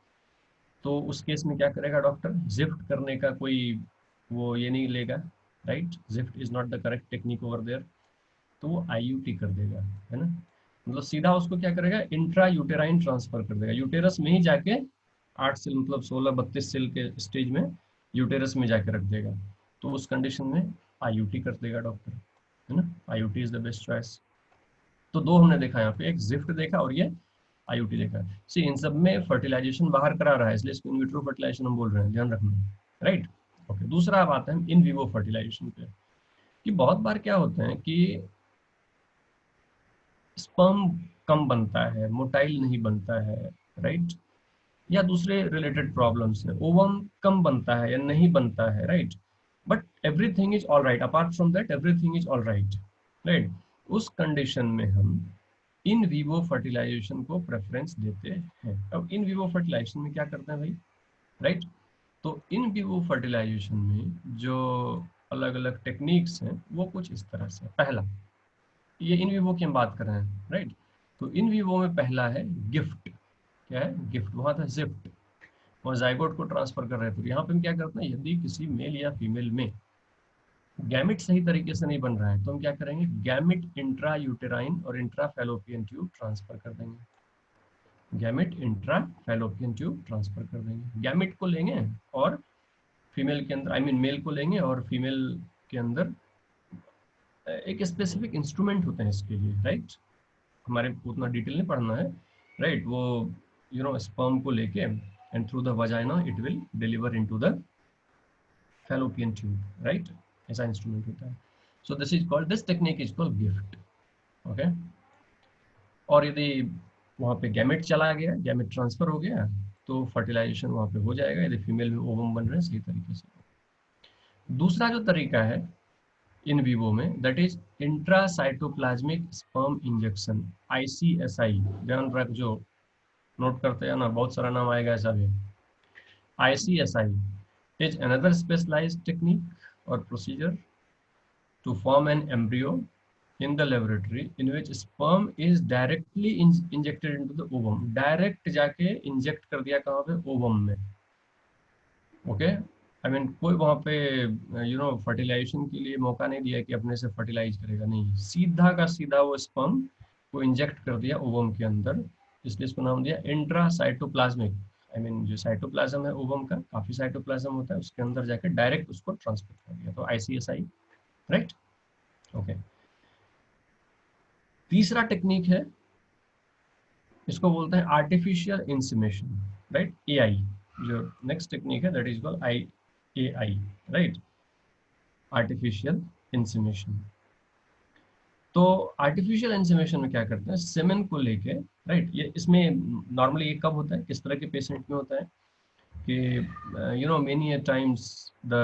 तो उस केस में क्या करेगा डॉक्टर? जिफ्ट करने का कोई वो ये नहीं लेगा, right, GIFT is not the correct technique over there, तो वो IUT कर देगा, है ना, मतलब सीधा उसको क्या करेगा? इंट्रा यूटेराइन ट्रांसफर कर देगा, यूटेरस में ही जाके 8 सेल मतलब 16-32 सेल के स्टेज में यूटेरस में जाके रख देगा। तो उस कंडीशन में IUT कर देगा डॉक्टर, है ना, IUT is the best choice. तो दो हमने देखा यहाँ पे, एक जिफ्ट देखा और ये IUT देखा। सी इन सब में फर्टिलाइजेशन बाहर करा रहा है, इसलिए इसको इन विट्रो फर्टिलाइजेशन हम बोल रहे हैं, ध्यान रखना, राइट। ओके, दूसरा अब आता है इन विवो फर्टिलाइजेशन पे, कि बहुत बार क्या होता है कि स्पर्म कम बनता है, मोटाइल नहीं बनता है, राइट, या दूसरे रिलेटेड प्रॉब्लम्स है, ओवम कम बनता है या नहीं बनता है, right, but everything is all right, apart from that everything is all right, right, उस कंडीशन में हम इन विवो फर्टिलाइजेशन को प्रेफरेंस देते हैं। अब इन विवो फर्टिलाइजेशन में क्या करते हैं भाई, राइट, तो इन विवो फर्टिलाइजेशन में जो अलग अलग टेक्निक्स हैं वो कुछ इस तरह से। पहला, ये इन विवो की हम बात कर रहे हैं, राइट, तो इन विवो में पहला है गिफ्ट। क्या है? गिफ्ट। वहां था जिफ्ट, और जाइगोट को ट्रांसफर कर रहे थे। तो यहाँ पे हम क्या करते हैं, यदि किसी मेल या फीमेल में गैमिट सही तरीके से नहीं बन रहा है तो हम क्या करेंगे, गैमिट इंट्रा यूटेराइन और इंट्रा फैलोपियन ट्यूब ट्रांसफर कर देंगे। Gamete intra fallopian tube transfer कर देंगे। गैमिट को लेंगे और फीमेल के अंदर, आई मीन मेल को लेंगे और फीमेल के अंदर एक स्पेसिफिक इंस्ट्रूमेंट होते हैं इसके लिए, राइट, हमारे को उतना डिटेल नहीं पढ़ना है, राइट, वो स्पर्म को लेके and through the vagina it will deliver into the fallopian tube, right, ऐसा इंस्ट्रूमेंट होता है। सो this is called, this technique is called gift, okay. और यदि वहाँ पे गैमेट चला गया, गैमेट ट्रांसफर हो गया, तो फर्टिलाइजेशन वहाँ पे हो जाएगा, यदि फीमेल में ओवम बन रहे हैं सही तरीके से। दूसरा जो तरीका है इन विवो में, that is intracytoplasmic sperm injection, ICSI, ध्यान रखो, नोट करते हैं ना, बहुत सारा नाम आएगा ऐसा भी। ICSI is another specialized technique or procedure to form an embryo in the laboratory in which sperm is directly injected into the ovum. Direct जाके इंजेक्ट कर दिया कहाँ पे, ओवम में, ओके। आई मीन कोई वहाँ पे फर्टिलाइजेशन के लिए मौका नहीं दिया कि अपने से फर्टिलाइज करेगा, नहीं, सीधा का सीधा वो स्पर्म को इंजेक्ट कर दिया ओवम के अंदर, इसलिए इसको नाम दिया इंट्रासाइटोप्लाज्मिक। आई मीन जो साइटोप्लाज्म है ओवम का, काफी साइटोप्लाज्म होता है, उसके अंदर जाके डायरेक्ट उसको ट्रांसफर कर दिया, तो ICSI, राइट, ओके। तीसरा टेक्निक है, इसको बोलते हैं आर्टिफिशियल इंसिमेशन, राइट, AI। जो नेक्स्ट टेक्निक है that is called AI, right, artificial insemination. तो आर्टिफिशियल इंसिमेशन में क्या करते हैं, सेमेन को लेके, राइट, ये इसमें नॉर्मली ये कब होता है, किस तरह के पेशेंट में होता है कि many a times the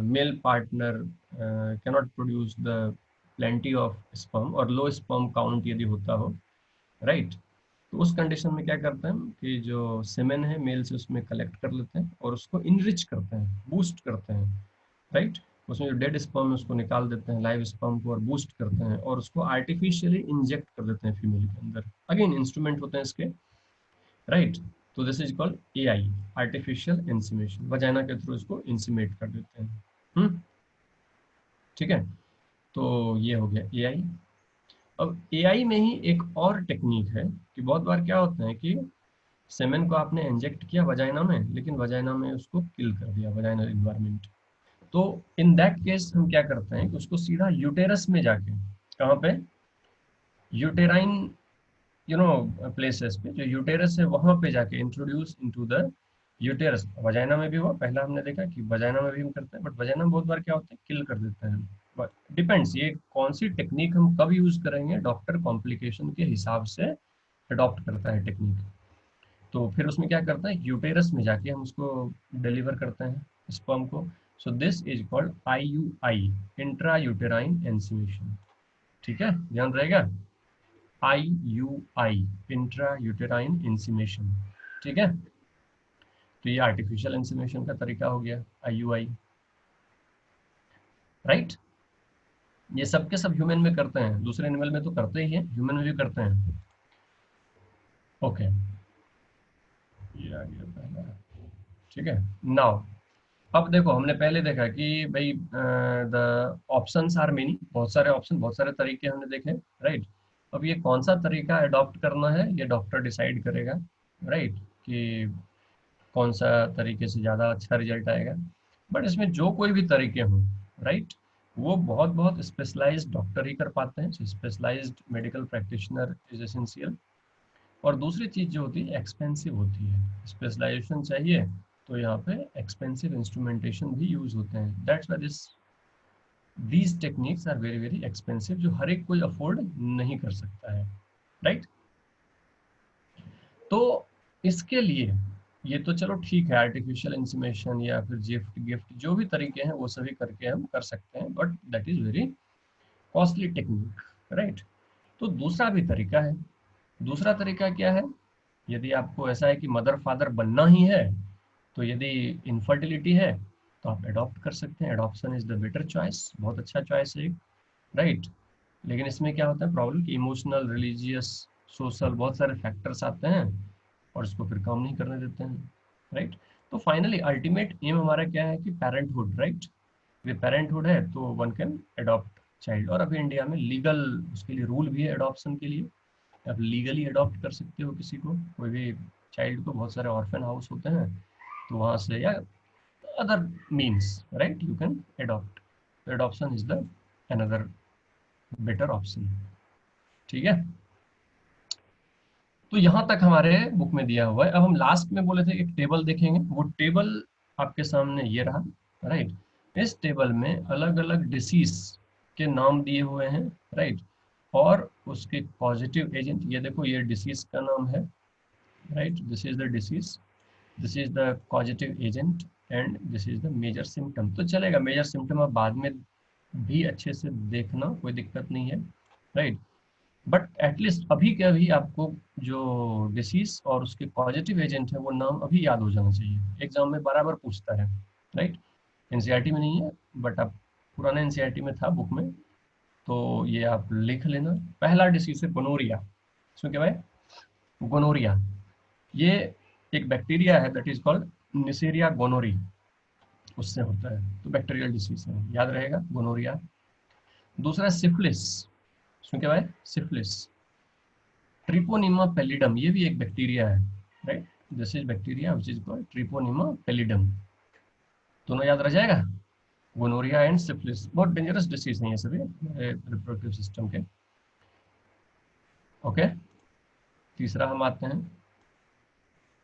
male partner cannot produce the plenty of sperm और लो sperm count यदि होता हो, राइट, तो उस कंडीशन में क्या करते हैं कि जो सेमेन है मेल से उसमें कलेक्ट कर लेते हैं और उसको इनरिच करते हैं, बूस्ट करते हैं, राइट, उसमें जो डेड स्पर्म है उसको निकाल देते हैं, लाइव स्पर्म को, और बूस्ट करते हैं और उसको आर्टिफिशियली इंजेक्ट कर देते हैं फीमेल के अंदर। अगेन इंस्ट्रूमेंट होते हैं इसके, राइट, तो this is called AI, artificial insemination, vagina के थ्रू इसको इंसिमेट कर देते हैं। ठीक है, तो ये हो गया AI। अब AI में ही एक और टेक्निक है कि बहुत बार क्या होता है कि सेमेन को आपने इंजेक्ट किया वजाइना में, लेकिन वजाइना में उसको किल कर दिया, वजाइनल इन्वायरमेंट, तो इन दैट केस हम क्या करते हैं कि उसको सीधा यूटेरस में जाके, कहाँ पे, यूटेराइन प्लेसेस पे, जो यूटेरस है वहां पे जाके introduce into the uterus. Vagina में भी हुआ, पहला हमने देखा कि वजाइना में भी हम करते हैं, बट वजाइना में बहुत बार क्या होता है, किल कर देते हैं। डिपेंड्स ये कौन सी टेक्निक हम कब यूज करेंगे, डॉक्टर कॉम्प्लिकेशन के हिसाब से अडॉप्ट करता है टेक्निक। तो फिर उसमें क्या करता है, यूटेरस में जाके हम उसको डिलीवर करते हैं स्पर्म को। So this is called IUI, intra uterine insemination, ठीक है, ध्यान रहेगा, IUI, इंट्रा यूटेराइन इंसिमेशन, ठीक है। तो ये आर्टिफिशियल इंसिमेशन का तरीका हो गया, IUI, राइट। ये सब के सब ह्यूमन में करते हैं, दूसरे एनिमल में तो करते ही हैं, ह्यूमन में भी करते हैं, ओके। ये आ गया पहला, ठीक है। नाउ अब देखो, हमने पहले देखा कि भाई द ऑप्शंस आर मेनी, बहुत सारे ऑप्शन, बहुत सारे तरीके हमने देखे, राइट। अब ये कौन सा तरीका अडॉप्ट करना है ये डॉक्टर डिसाइड करेगा, राइट, कि कौन सा तरीके से ज़्यादा अच्छा रिजल्ट आएगा। बट इसमें जो कोई भी तरीके हों, राइट, वो बहुत बहुत स्पेशलाइज्ड डॉक्टर ही कर पाते हैं, specialised medical practitioner is essential. और दूसरी चीज़ जो होती है एक्सपेंसिव होती है, स्पेशलाइजेशन चाहिए तो यहाँ पे एक्सपेंसिव इंस्ट्रूमेंटेशन भी यूज होते हैं, that's why these techniques are very very expensive, जो हर एक कोई अफोर्ड नहीं कर सकता है, राइट। तो इसके लिए ये तो चलो ठीक है, आर्टिफिशियल इंसीमेशन या फिर गिफ्ट जो भी तरीके हैं वो सभी करके हम कर सकते हैं, but that is very costly technique, right. तो दूसरा भी तरीका है। दूसरा तरीका क्या है? यदि आपको ऐसा है कि मदर फादर बनना ही है, तो यदि इनफर्टिलिटी है तो आप अडॉप्ट कर सकते हैं। Adoption is the better choice, बहुत अच्छा चॉइस है, राइट। लेकिन इसमें क्या होता है प्रॉब्लम कि इमोशनल, रिलीजियस, सोशल बहुत सारे फैक्टर्स आते हैं और इसको फिर काम नहीं करने देते हैं, राइट। तो फाइनली अल्टीमेट एम हमारा क्या है कि पेरेंटहुड, राइट। ये पेरेंटहुड है तो वन कैन अडॉप्ट चाइल्ड, और अभी इंडिया में लीगल उसके लिए रूल भी है अडॉप्शन के लिए। आप लीगली अडॉप्ट कर सकते हो किसी को, कोई भी चाइल्ड को। बहुत सारे ऑर्फन हाउस होते हैं तो वहाँ से, या other means, right, you can adopt. Adoption is the another better option, ठीक है। तो यहाँ तक हमारे बुक में दिया हुआ है। अब हम लास्ट में बोले थे एक टेबल देखेंगे, वो टेबल आपके सामने ये रहा, राइट। इस टेबल में अलग अलग डिसीज के नाम दिए हुए हैं, राइट, और उसके पॉजिटिव एजेंट। ये देखो, ये डिसीज का नाम है, right, this is the disease, this is the positive agent and this is the major symptom. तो चलेगा, मेजर सिम्टम आप बाद में भी अच्छे से देखना, कोई दिक्कत नहीं है, राइट। बट एटलीस्ट अभी के अभी आपको जो डिसीज और उसके पॉजिटिव एजेंट है वो नाम अभी याद हो जाना चाहिए, एग्जाम में बराबर पूछता है, राइट। एनसीईआरटी में नहीं है बट आप पुराने एनसीईआरटी में था बुक में, तो ये आप लिख लेना। पहला डिसीज है गोनोरिया। सुन के भाई, गोनोरिया ये एक बैक्टीरिया है, दैट इज कॉल्ड निसेरिया गोनोरी, उससे होता है, तो बैक्टीरियल डिसीज है, याद रहेगा गोनोरिया। दूसरा सिफिलिस। सुन के भाई, सिफिलिस, ट्रिपोनिमा पेलिडम, ये भी एक बैक्टीरिया है, right. This is bacteria which is called treponema pallidum. दोनों याद रह जाएगा, गोनोरिया एंड सिफिलिस। बहुत डेंजरस डिसीज है ये सभी रिप्रोडक्टिव सिस्टम के, ओके। तीसरा हम आते हैं,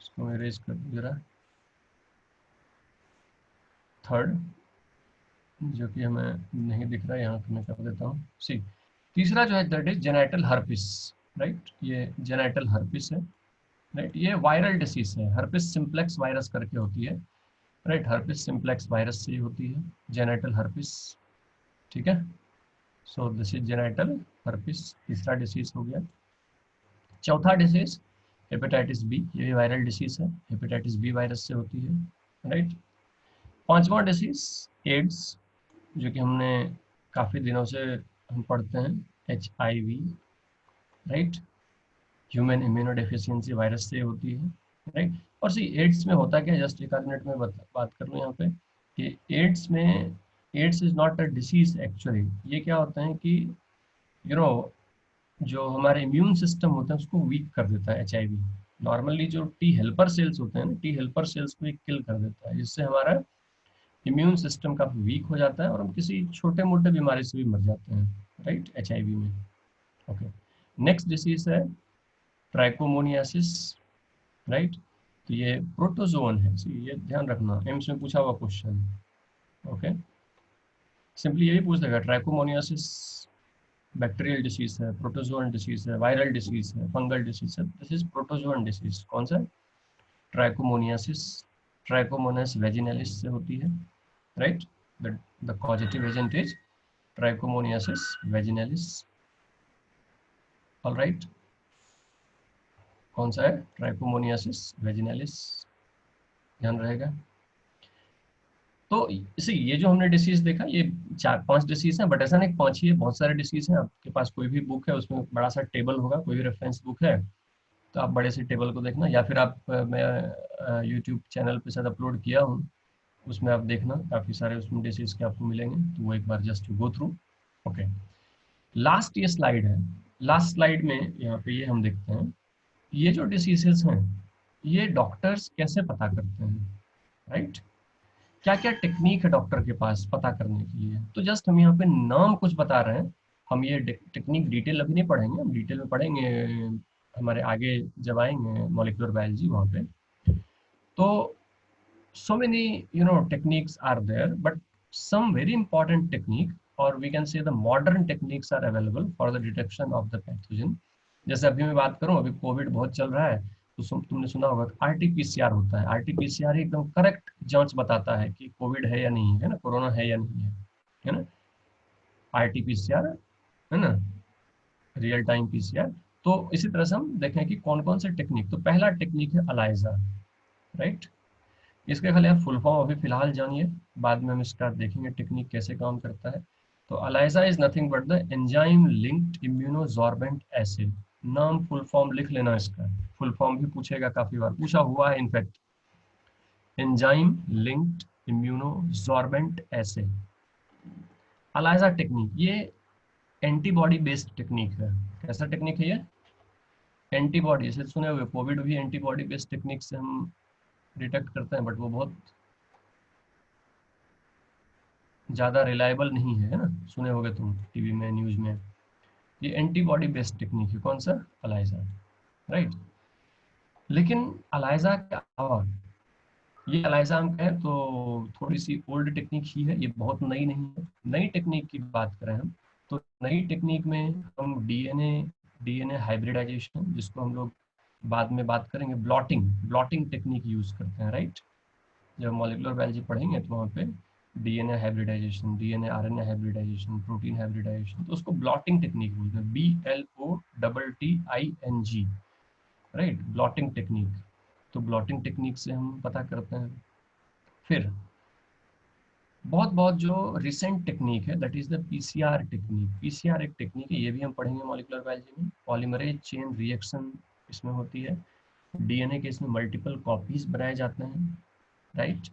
इसको इरेज कर दे रहा, थर्ड, जो कि हमें नहीं दिख रहा है यहाँ, मैं कर देता हूँ सी। तीसरा जो है that is genital herpes, right. ये जेनाइटल हर्पिस है, राइट। ये वायरल डिसीज है, हर्पिस सिम्प्लेक्स वायरस करके होती है, राइट। हर्पिस सिम्प्लेक्स वायरस से होती है जेनाइटल हर्पिस, ठीक है। सो दिस इज जेनाइटल हर्पिस, तीसरा डिसीज हो गया। चौथा डिसीज हेपेटाइटिस बी, ये भी वायरल डिसीज है, हेपेटाइटिस बी वायरस से होती है, राइट। पांचवा डिसीज एड्स, जो कि हमने काफी दिनों से हम पढ़ते हैं, HIV, right, human immunodeficiency virus से होती है, राइट। और सी एड्स में होता क्या है, जस्ट एक आध मिनट में बात कर लूँ यहाँ पे कि एड्स में, AIDS is not a disease actually. ये क्या होता है कि यू नो जो हमारे इम्यून सिस्टम होता है उसको वीक कर देता है HIV। नॉर्मली जो टी हेल्पर सेल्स होते हैं ना, टी हेल्पर सेल्स को किल कर देता है, जिससे हमारा इम्यून सिस्टम काफी वीक हो जाता है और हम किसी छोटे मोटे बीमारी से भी मर जाते हैं, राइट, HIV में, ओके। नेक्स्ट डिसीज है ट्राइकोमोनियासिस, राइट। तो ये प्रोटोजोन है, ये ध्यान रखना, एम्स में पूछा हुआ क्वेश्चन, ओके। सिंपली यही पूछ देगा, ट्राइकोमोनियासिस बैक्टीरियल डिसीज है, प्रोटोजोन डिसीज है, वायरल डिसीज है, फंगल डिसीज है, दिस इज प्रोटोजोन डिसीज। कौन सा? ट्राइकोमोनियासिस, ट्राइकोमोनास वेजिनालिस से होती है, right. The causative agent is trichomoniasis vaginalis, alright. कौन सा है? ट्राइकोमोनियासिस वेजिनालिस, ध्यान रहेगा। तो इसे ये जो हमने डिसीज देखा, ये 4-5 डिसीज हैं, बट ऐसा नहीं 5 ही है, बहुत सारे डिसीज हैं। आपके पास कोई भी बुक है उसमें बड़ा सा टेबल होगा, कोई भी रेफरेंस बुक है तो आप बड़े से टेबल को देखना, या फिर आप मैं यूट्यूब चैनल पे शायद अपलोड किया हूँ, उसमें आप देखना, काफ़ी सारे उसमें डिसीज के आपको मिलेंगे, तो वो एक बार just go through, okay. Last ये स्लाइड है, लास्ट स्लाइड में यहाँ पे ये हम देखते हैं, ये जो डिसीजेस हैं ये डॉक्टर्स कैसे पता करते हैं, राइट। क्या क्या टेक्निक है डॉक्टर के पास पता करने के लिए। तो जस्ट हम यहाँ पे नाम कुछ बता रहे हैं, हम ये टेक्निक डिटेल अभी नहीं पढ़ेंगे, हम डिटेल में पढ़ेंगे हमारे आगे जब आएंगे मॉलिक्यूलर बायोलॉजी वहाँ पे। तो so many techniques are there, but some very important technique, or we can say the modern techniques are available for the detection of the pathogen, जैसे अभी मैं बात करूं, अभी कोविड बहुत चल रहा है, तो तुमने सुना होगा आरटीपीसीआर होता है। आरटीपीसीआर एकदम करेक्ट जांच बताता है कि कोविड है या नहीं है ना, कोरोना है या नहीं है ना, आरटीपीसीआर, है ना, रियल टाइम पीसीआर। तो इसी तरह से हम देखें कि कौन कौन से टेक्निक। तो पहला टेक्निक है अलाइजा, राइट। इसके खाली आप फुल फॉर्म अभी फिलहाल जानिए, बाद में हम इसका देखेंगे टेक्निक कैसे काम करता है। तो ELISA is nothing but the enzyme linked immunosorbent acid. नाम फुल फॉर्म लिख लेना, इसका फुल फॉर्म भी पूछेगा, काफी बार पूछा हुआ है in fact. Enzyme linked immunosorbent acid, ELISA technique, ये एंटीबॉडी बेस्ड टेक्निक है। कैसा टेक्निक है ये? एंटीबॉडी, जैसे सुने हुए कोविड भी एंटीबॉडी बेस्ड टेक्निक से हम डिटेक्ट करते हैं, बट वो बहुत ज़्यादा रिलायबल नहीं है ना, सुने होगे तुम टीवी में, न्यूज़ में। ये एंटीबॉडी बेस्ड टेक्निक है, कौन सा? ELISA, right. लेकिन अलाइजा के अलावा, ये अलाइजा हम कहें तो थोड़ी सी ओल्ड टेक्निक ही है, ये बहुत नई नहीं है। नई टेक्निक की बात करें हम, तो नई टेक्निक में हम डीएनए डीएनए हाइब्रिडाइजेशन, जिसको हम लोग बाद में बात करेंगे, ब्लॉटिंग ब्लॉटिंग टेक्निक यूज करते हैं, राइट। जब मॉलिक्यूलर बायोलॉजी पढ़ेंगे तो वहाँ पे DNA hybridisation, DNA RNA hybridisation, protein hybridisation, तो उसको ब्लॉटिंग टेक्निक बोलते हैं, BLOTTING, राइट, ब्लॉटिंग टेक्निक। तो ब्लॉटिंग टेक्निक से हम पता करते हैं। फिर बहुत बहुत जो रिसेंट टेक्निक है, that is the PCR technique. PCR एक टेक्निक है, ये भी हम पढ़ेंगे मॉलिक्यूलर बायोलॉजी में। पॉलीमरेज चेन रिएक्शन इसमें होती है, डीएनए के इसमें मल्टीपल कॉपीज बनाए जाते हैं, right,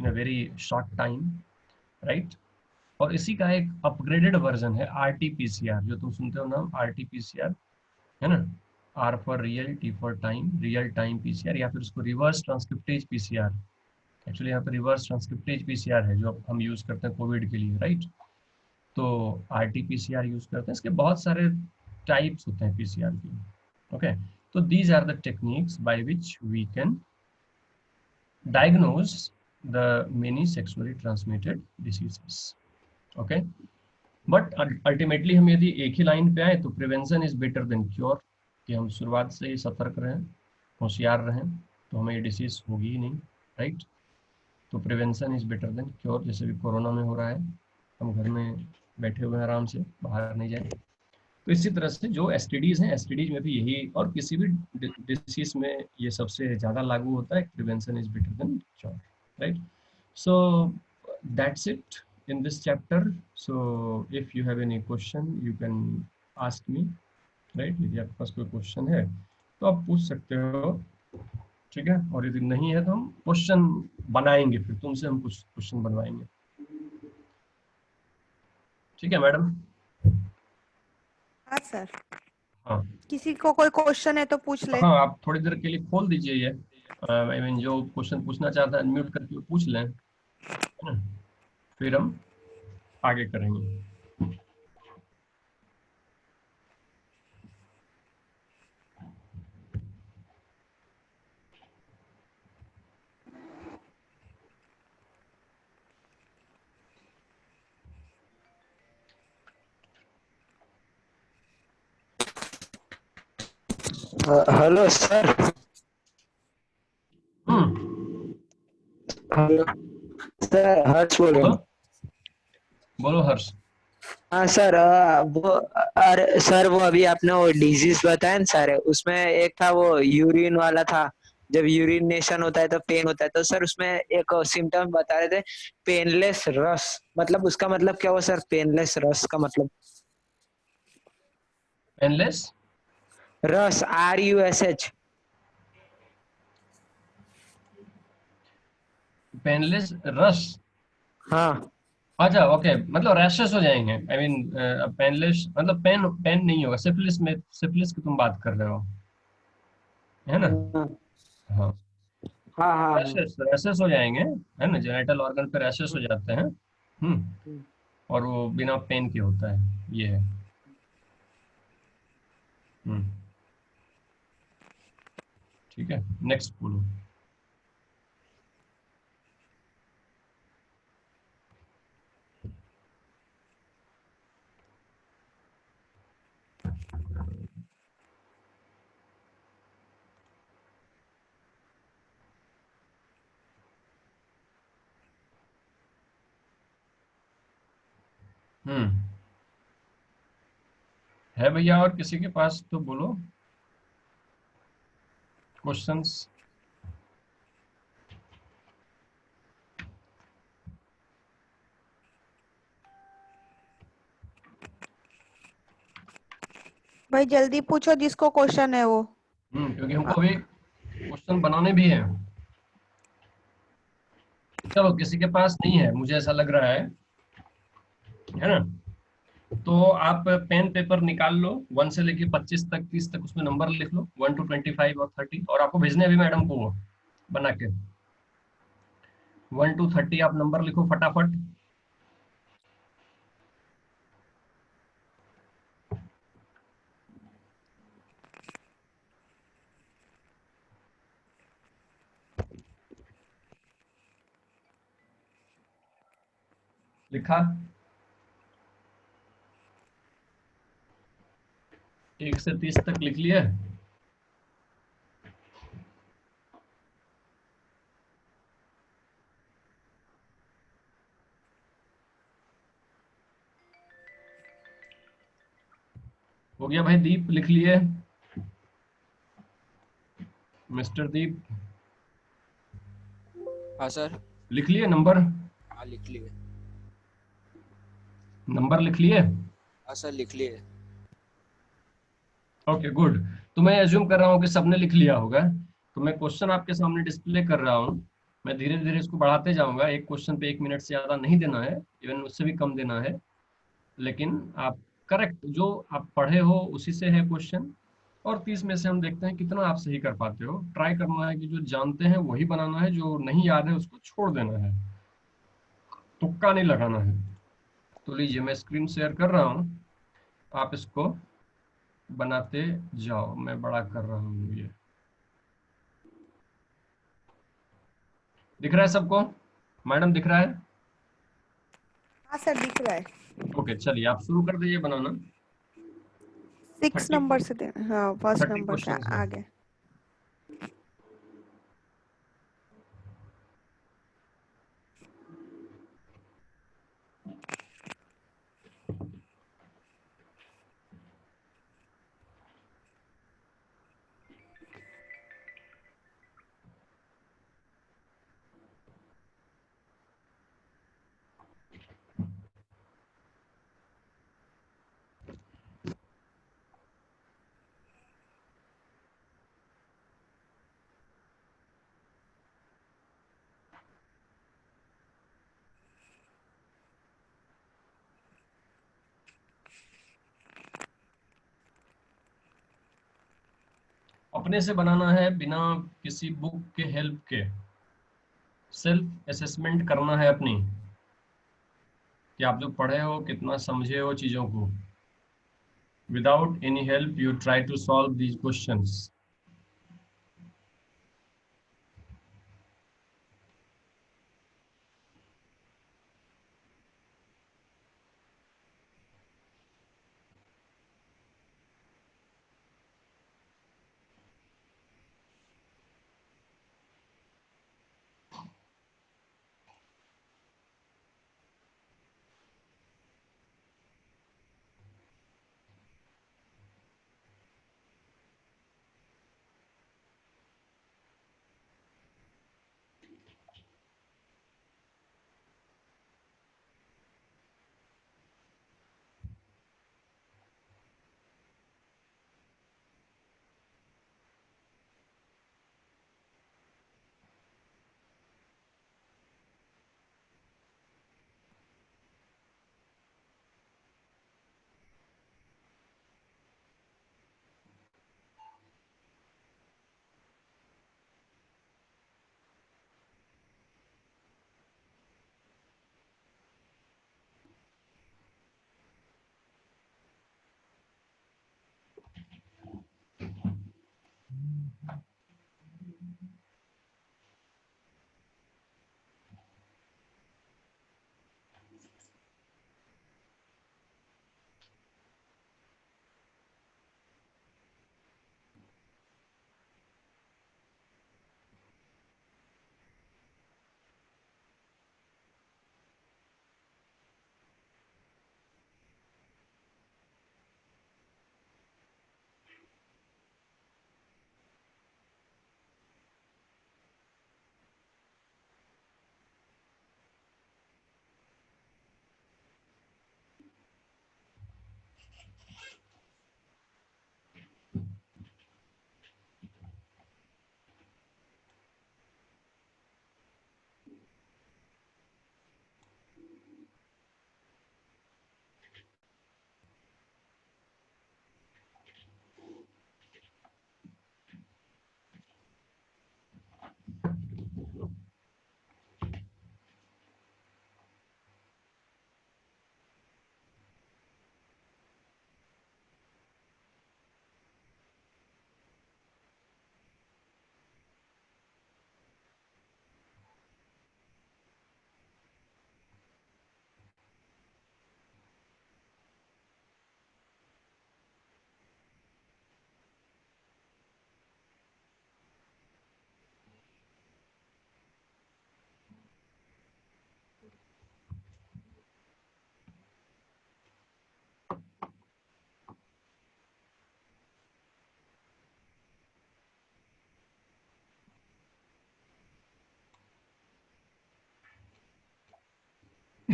in a very short time, right. और इसी का एक अपग्रेडेड वर्जन है आरटीपीसीआर, जो तुम सुनते हो नाम आरटीपीसीआर, है ना, R for real, T for time, real time PCR, या फिर उसको रिवर्स ट्रांसक्रिप्टेज पीसीआर। एक्चुअली यहाँ पे रिवर्स ट्रांसक्रिप्टेज पीसीआर है जो हम यूज करते हैं कोविड के लिए, राइट। तो आरटीपीसीआर यूज करते हैं। इसके बहुत सारे टाइप्स होते हैं पीसीआर के, ओके। तो these are the techniques by which we can diagnose the many sexually transmitted diseases, okay. But ultimately हम यदि एक ही लाइन पे आए तो prevention is better than cure, कि हम शुरुआत से ही सतर्क रहें, होशियार रहें, तो हमें ये डिसीज होगी ही नहीं, राइट। तो prevention is better than cure. जैसे भी कोरोना में हो रहा है, हम घर में बैठे हुए हैं आराम से, बाहर नहीं जाए। तो इसी तरह से जो एसटीडीज हैं, एसटीडीज में भी यही, और किसी भी डिसीज में ये सबसे ज़्यादा लागू होता है, prevention is better than cure, right. So that's it in this chapter. So if you have any question, you can ask me, right? यदि आपके पास कोई क्वेश्चन है तो आप पूछ सकते हो, ठीक है। और यदि नहीं है तो हम क्वेश्चन बनाएंगे, फिर तुमसे हम कुछ क्वेश्चन बनवाएंगे, ठीक है मैडम? हाँ सर, हाँ किसी को कोई क्वेश्चन है तो पूछ ले। हाँ, आप थोड़ी देर के लिए खोल दीजिए ये, आई मीन जो क्वेश्चन पूछना चाहता है अनम्यूट करके पूछ लें, है ना, फिर हम आगे करेंगे। Hello sir. Hmm, hello sir, Harsh बोल रहा बोलो हूँ। बोलो हर्ष। हाँ सर, वो अरे सर, वो अभी आपने वो डिजीज बताया ना सर, उसमें एक था वो यूरिन वाला था। जब यूरिनेशन होता है तो पेन होता है, तो सर उसमें एक सिम्टम बता रहे थे, पेनलेस रस। मतलब उसका मतलब क्या हुआ सर, पेनलेस रस का मतलब? पेनलेस रस, RUSH। पेनलेस रस, हाँ अच्छा ओके, मतलब रैशेस हो जाएंगे, आई मीन पेनलेस मतलब पेन पेन नहीं होगा। सिफिलिस में, सिफिलिस की तुम बात कर रहे हो, है ना? हाँ हाँ, हाँ हाँ हाँ। रैशेस रैशेस हो जाएंगे, है ना, जेनिटल ऑर्गन पे रैशेस हो जाते हैं। और वो बिना पेन के होता है, ये है। हम्म, ठीक है, नेक्स्ट बोलो। हम्म, है भैया और किसी के पास तो बोलो क्वेश्चंस। भाई जल्दी पूछो जिसको क्वेश्चन है वो। क्योंकि हमको अभी क्वेश्चन बनाने भी हैं। चलो किसी के पास नहीं है मुझे ऐसा लग रहा है ना? तो आप पेन पेपर निकाल लो, 1 से लेके 25 तक 30 तक उसमें नंबर लिख लो, 1 to 25 और 30, और आपको भेजने अभी मैडम को वो बना के 1 to 30 आप नंबर लिखो फटाफट। लिखा? 1 से 30 तक लिख लिए? हो गया भाई? दीप लिख लिए? मिस्टर दीप हाँ सर। लिख लिए नंबर? हाँ लिख लिए। नंबर लिख लिए? हाँ सर लिख लिए। Okay good. तो मैं एज्यूम कर रहा हूँ कि सबने लिख लिया होगा। तो मैं क्वेश्चन आपके सामने डिस्प्ले कर रहा हूँ। मैं धीरे धीरे इसको बढ़ाते जाऊंगा, एक क्वेश्चन पे 1 मिनट से ज्यादा नहीं देना है, इवन उससे भी कम देना है। लेकिन आप करेक्ट जो आप पढ़े हो उसी से है क्वेश्चन, और 30 में से हम देखते हैं कितना आप सही कर पाते हो। ट्राई करना है कि जो जानते हैं वही बनाना है, जो नहीं याद है उसको छोड़ देना है, तुक्का नहीं लगाना है। तो लीजिए मैं स्क्रीन शेयर कर रहा हूँ, आप इसको बनाते जाओ। मैं बड़ा कर रहा हूँ ये। दिख रहा है सबको? मैडम दिख रहा है? हाँ सर दिख रहा है। ओके चलिए आप शुरू कर दीजिए बनाना। 6 30 नंबर से देना, हाँ फर्स्ट 30 नंबर से क्वेश्चन है। आगे। अपने से बनाना है, बिना किसी बुक के हेल्प के। सेल्फ असेसमेंट करना है अपनी, कि आप जो पढ़े हो कितना समझे हो चीजों को। Without any help you try to solve these questions.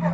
1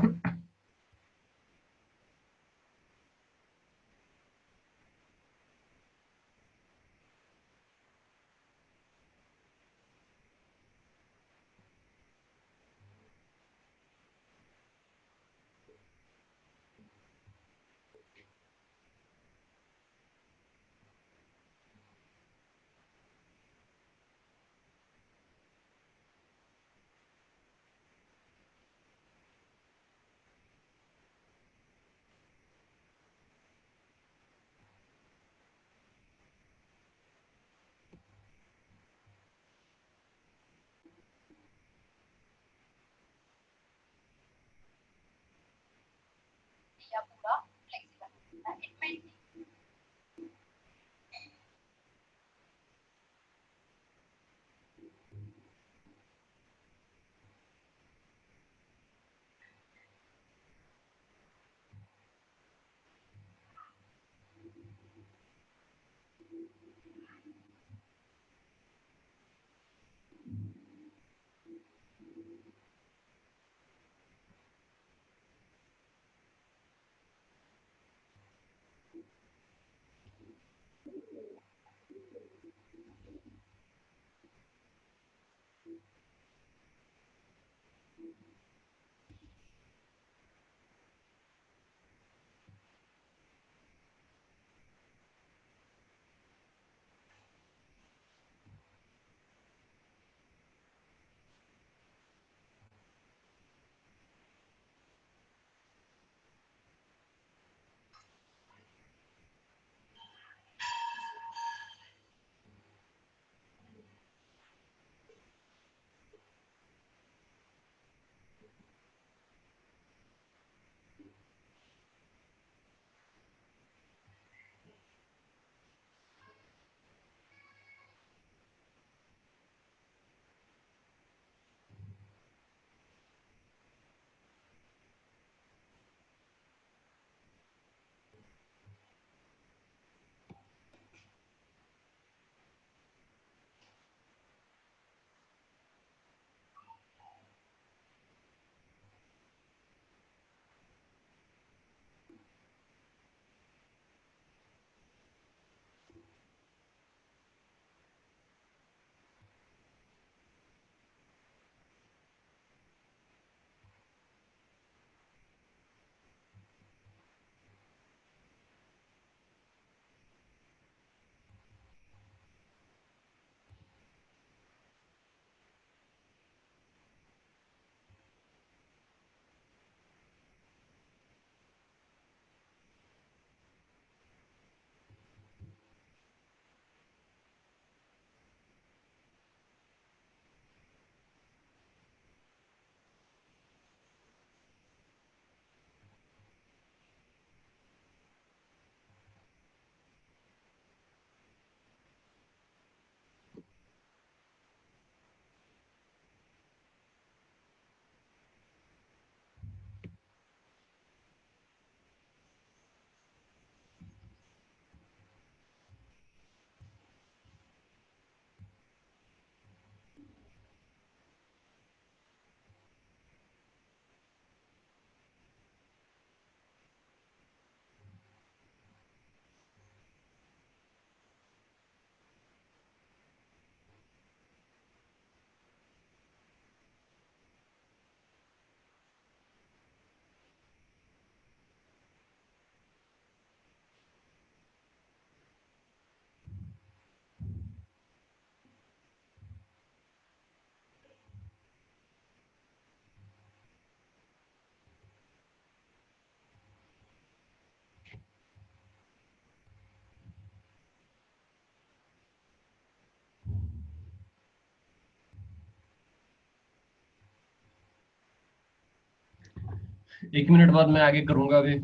minute बाद मैं आगे करूंगा अभी।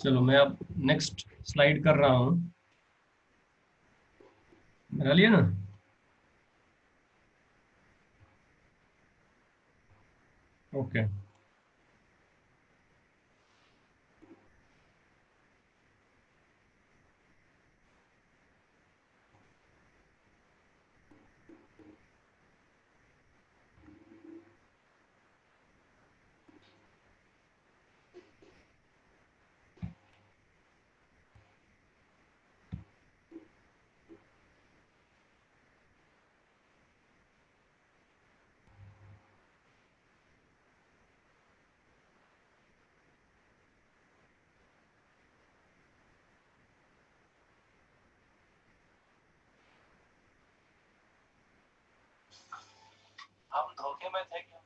चलो मैं अब नेक्स्ट स्लाइड कर रहा हूँ, बना लिया ना? ओके। हम धोखे में थे क्या?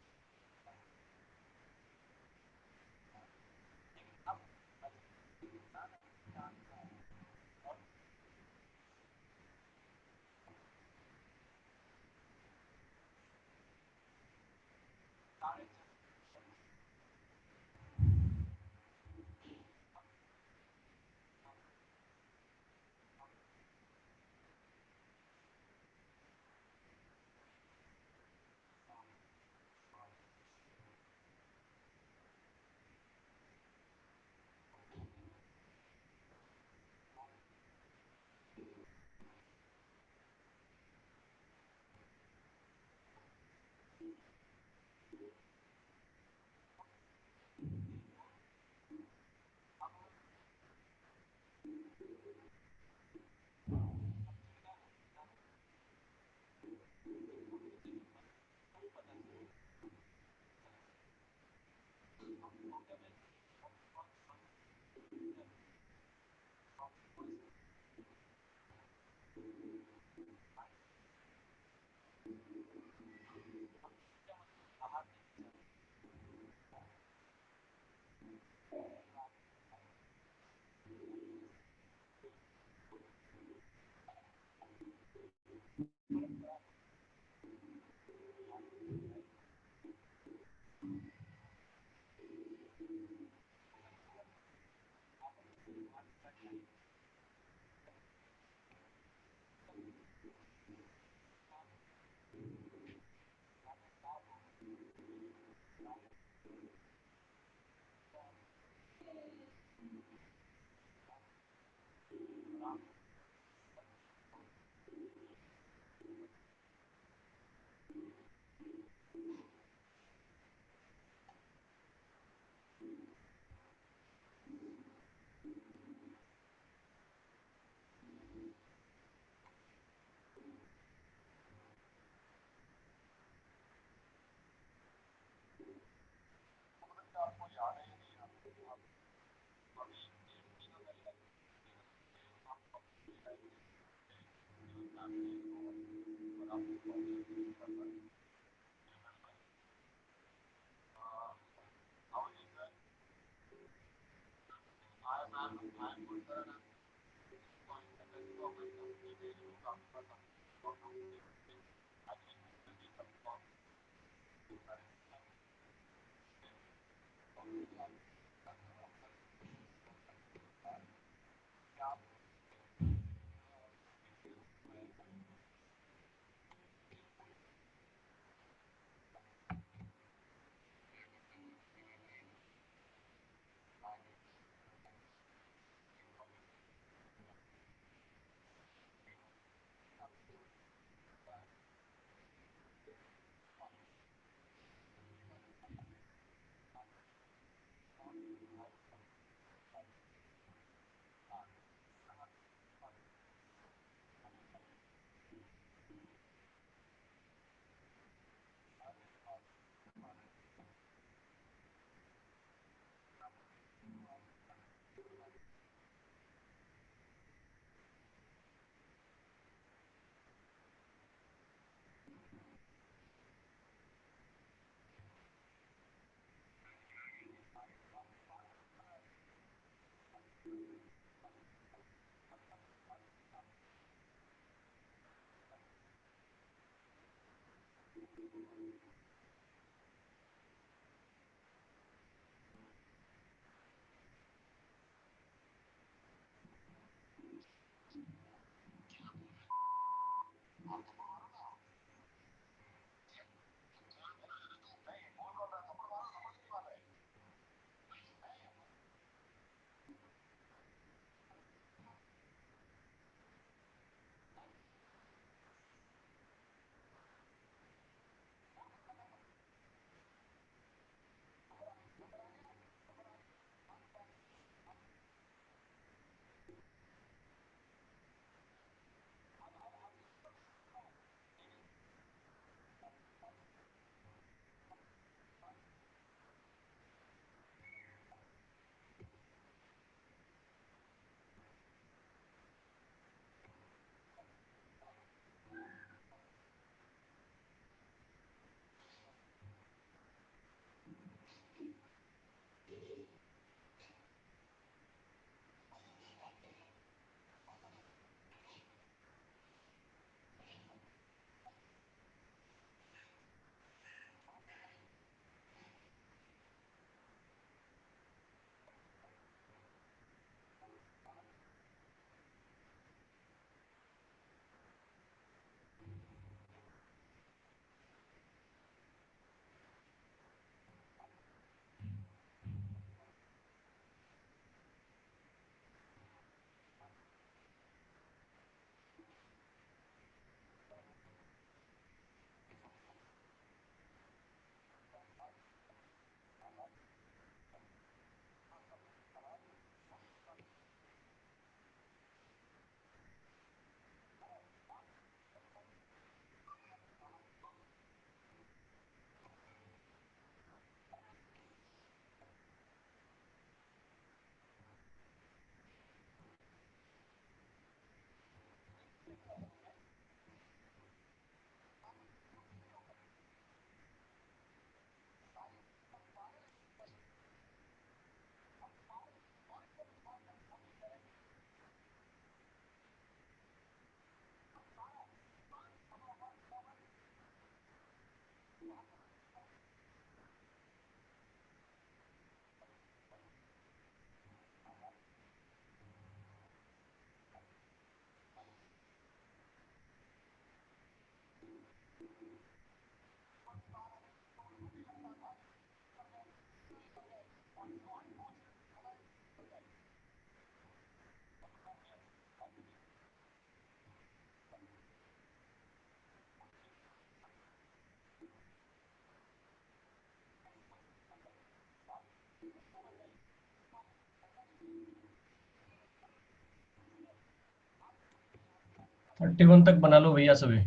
31 तक बना लो भैया सभी।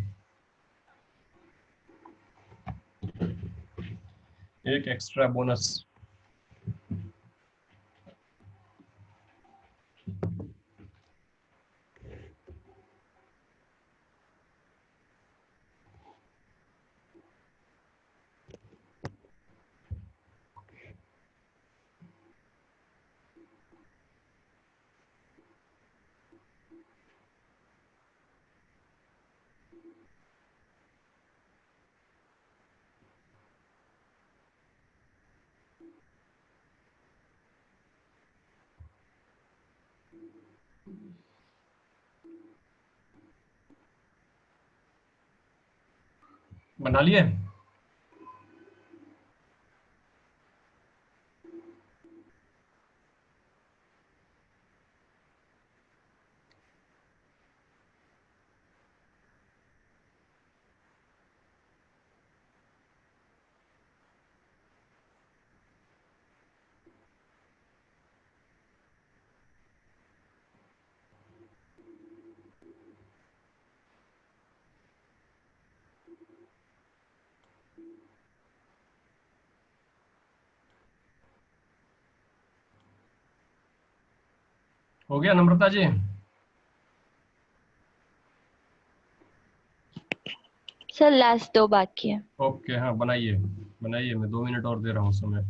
एक एक्स्ट्रा बोनस। बना लिए? हो गया नम्रता जी? सर लास्ट 2 बाकी है। ओके, हाँ बनाइए बनाइए, मैं 2 मिनट और दे रहा हूँ समय।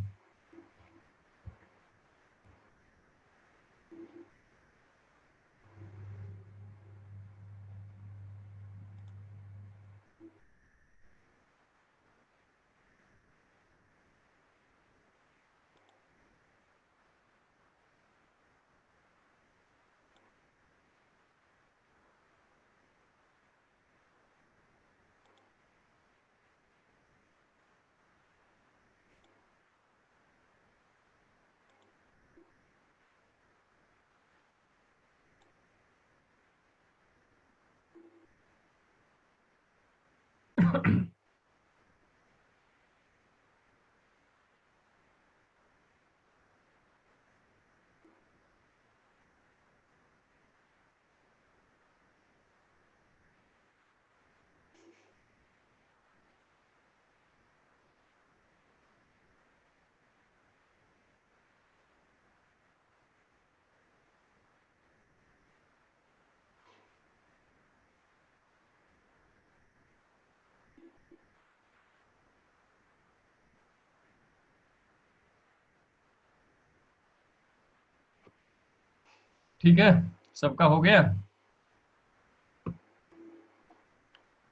ठीक है, सबका हो गया?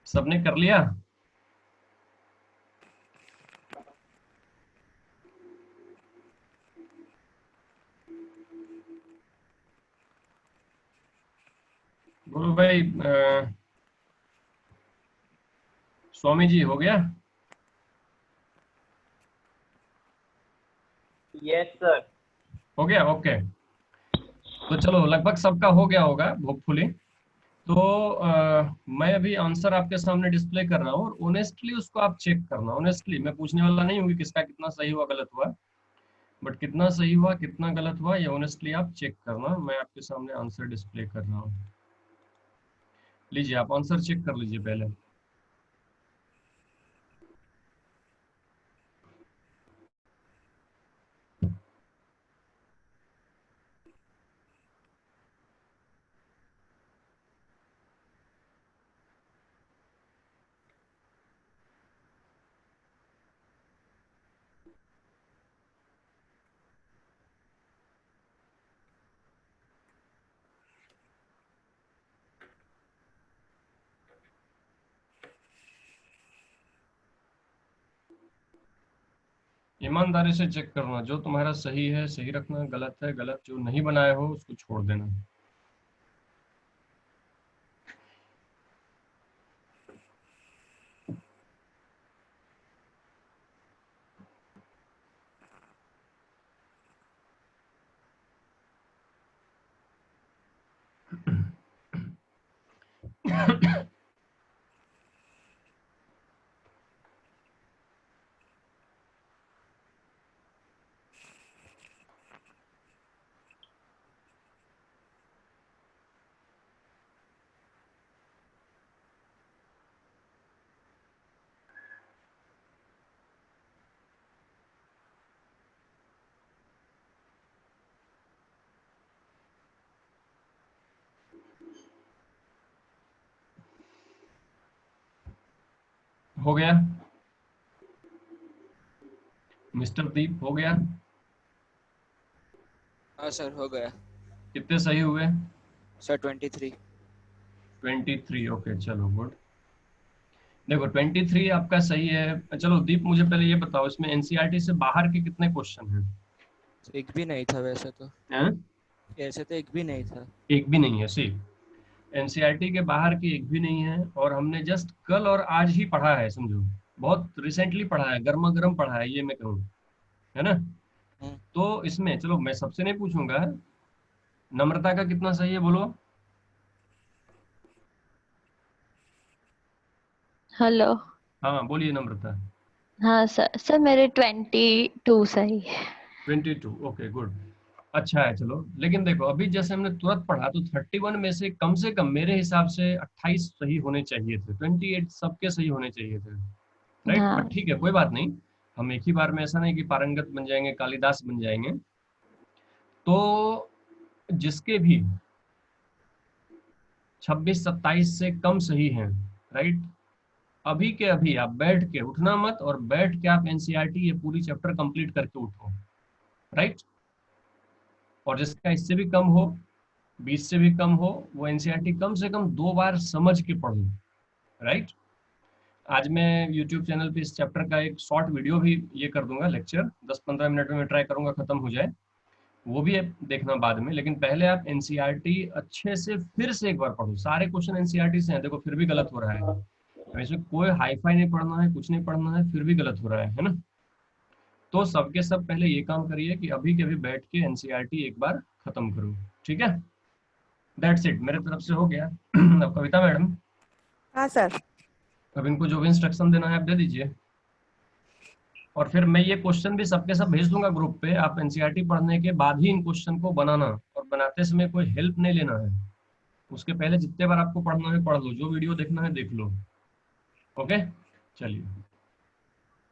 सबने कर लिया? गुरु भाई, स्वामी जी हो गया? Yes sir. हो गया, ओके। तो चलो, लगभग सबका हो गया होगा होपफुली। तो मैं अभी आंसर आपके सामने डिस्प्ले कर रहा हूँ, और ऑनेस्टली उसको आप चेक करना। ऑनेस्टली मैं पूछने वाला नहीं हूँ कि किसका कितना सही हुआ गलत हुआ, बट कितना सही हुआ कितना गलत हुआ ये ऑनेस्टली आप चेक करना। मैं आपके सामने आंसर डिस्प्ले कर रहा हूँ। लीजिए, आप आंसर चेक कर लीजिए पहले। ईमानदारी से चेक करना, जो तुम्हारा सही है सही रखना, गलत है गलत, जो नहीं बनाए हो उसको छोड़ देना। हो गया? मिस्टर दीप हो गया? हाँ सर हो गया कितने सही हुए? सर 23। 23। ओके चलो गुड। देखो 23 आपका सही है। चलो दीप मुझे पहले ये बताओ, इसमें एनसीईआरटी से बाहर के कितने क्वेश्चन हैं? एक भी नहीं था वैसे तो। हैं? ऐसे तो एक भी नहीं था। एक भी नहीं है। सी एनसीईआरटी के बाहर की एक भी नहीं है, और हमने जस्ट कल और आज ही पढ़ा है, समझो बहुत रिसेंटली पढ़ा है, गर्मा गर्म पढ़ा है ये मैं कहूँ, है ना? हम्म, तो इसमें चलो मैं सबसे नहीं पूछूंगा, नम्रता का कितना सही है बोलो? हेलो। हाँ बोलिए नम्रता। हाँ सर, सर मेरे 22 सही है। 22। Okay good. अच्छा है चलो, लेकिन देखो अभी जैसे हमने तुरंत पढ़ा तो 31 में से कम मेरे हिसाब से 28 सही होने चाहिए थे, 28 सबके सही होने चाहिए थे, राइट? हाँ। बट ठीक है कोई बात नहीं, हम एक ही बार में ऐसा नहीं कि पारंगत बन जाएंगे, कालिदास बन जाएंगे। तो जिसके भी 26-27 से कम सही हैं, राइट, अभी के अभी आप बैठ के, उठना मत, और बैठ के आप एनसीईआरटी ये पूरी चैप्टर कंप्लीट करके उठो, राइट? और जिसका इससे भी कम हो, 20 से भी कम हो, वो एनसीईआरटी कम से कम 2 बार समझ के पढ़ो, राइट? आज मैं यूट्यूब चैनल पे इस चैप्टर का एक शॉर्ट वीडियो भी ये कर दूंगा, लेक्चर 10-15 मिनट में मैं ट्राई करूंगा खत्म हो जाए, वो भी आप देखना बाद में। लेकिन पहले आप एनसीईआरटी अच्छे से फिर से एक बार पढ़ो, सारे क्वेश्चन एनसीईआरटी से हैं, देखो फिर भी गलत हो रहा है, इसमें कोई हाईफाई नहीं पढ़ना है, कुछ नहीं पढ़ना है, फिर भी गलत हो रहा है ना? तो सबके सब पहले ये काम करिए कि अभी के अभी बैठ के एनसीईआरटी एक बार खत्म करो, ठीक है? दैट्स इट, मेरे तरफ से हो गया। अब कविता मैडम, हाँ सर। अब इनको जो भी इंस्ट्रक्शन देना है आप दे दीजिए, और फिर मैं ये क्वेश्चन भी सबके सब भेज दूंगा ग्रुप पे। आप एनसीईआरटी पढ़ने के बाद ही इन क्वेश्चन को बनाना, और बनाते समय कोई हेल्प नहीं लेना है, उसके पहले जितने बार आपको पढ़ना है पढ़ लो, जो वीडियो देखना है देख लो। ओके चलिए।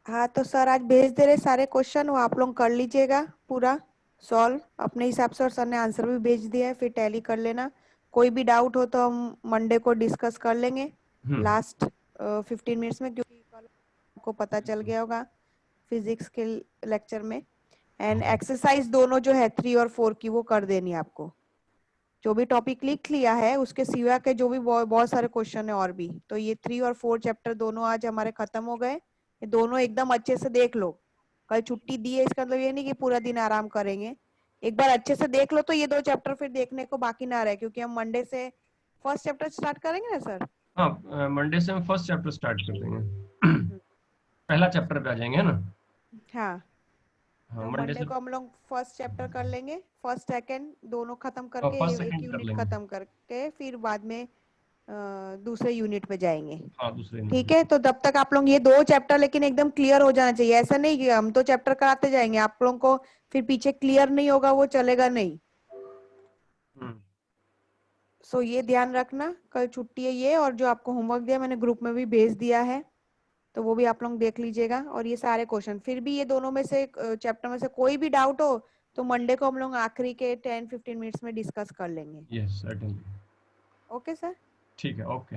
हाँ तो सर आज भेज दे रहे सारे क्वेश्चन, वो आप लोग कर लीजिएगा पूरा सॉल्व अपने हिसाब से, और सर ने आंसर भी भेज दिया है, फिर टैली कर लेना। कोई भी डाउट हो तो हम मंडे को डिस्कस कर लेंगे लास्ट 15 मिनट्स में, क्योंकि कल आपको पता चल गया होगा फिजिक्स के लेक्चर में। एंड एक्सरसाइज दोनों जो है 3 और 4 की वो कर देनी है आपको। जो भी टॉपिक लिख लिया है उसके सिवा के जो भी बहुत सारे क्वेश्चन है और भी, तो ये 3 और 4 चैप्टर दोनों आज हमारे खत्म हो गए। ये दोनों एकदम अच्छे से देख लो। कल छुट्टी दी है इसका मतलब ये नहीं कि पूरा दिन आराम करेंगे, एक बार अच्छे से देख लो तो ये 2 चैप्टर फिर देखने को बाकी ना रहे, क्योंकि हम मंडे से फर्स्ट चैप्टर स्टार्ट करेंगे ना सर। हाँ मंडे से हम फर्स्ट चैप्टर स्टार्ट कर देंगे। पहला चैप्टर पे आ जाएंगे, है ना? हाँ हाँ तो मंडे मंडे से को हम लोग फर्स्ट चैप्टर कर लेंगे, फर्स्ट सेकंड दोनों खत्म करके फर्स्ट एक सेकंड कर यूनिट लेंगे। खत्म करके फिर बाद में दूसरे यूनिट पे जाएंगे। हाँ दूसरे ठीक नहीं। है, तो तब तक आप लोग ये 2 चैप्टर लेकिन एकदम क्लियर हो जाना चाहिए। ऐसा नहीं कि हम तो चैप्टर कराते जाएंगे, आप लोगों को फिर पीछे क्लियर नहीं होगा, वो चलेगा नहीं। सो ये ध्यान रखना, कल छुट्टी है ये, और जो आपको होमवर्क दिया मैंने ग्रुप में भी भेज दिया है, तो वो भी आप लोग देख लीजिएगा। और ये सारे क्वेश्चन, फिर भी ये दोनों में से चैप्टर में से कोई भी डाउट हो तो मंडे को हम लोग आखिरी के 10-15 मिनट्स में डिस्कस कर लेंगे। Yes certainly. Okay sir. ठीक है ओके।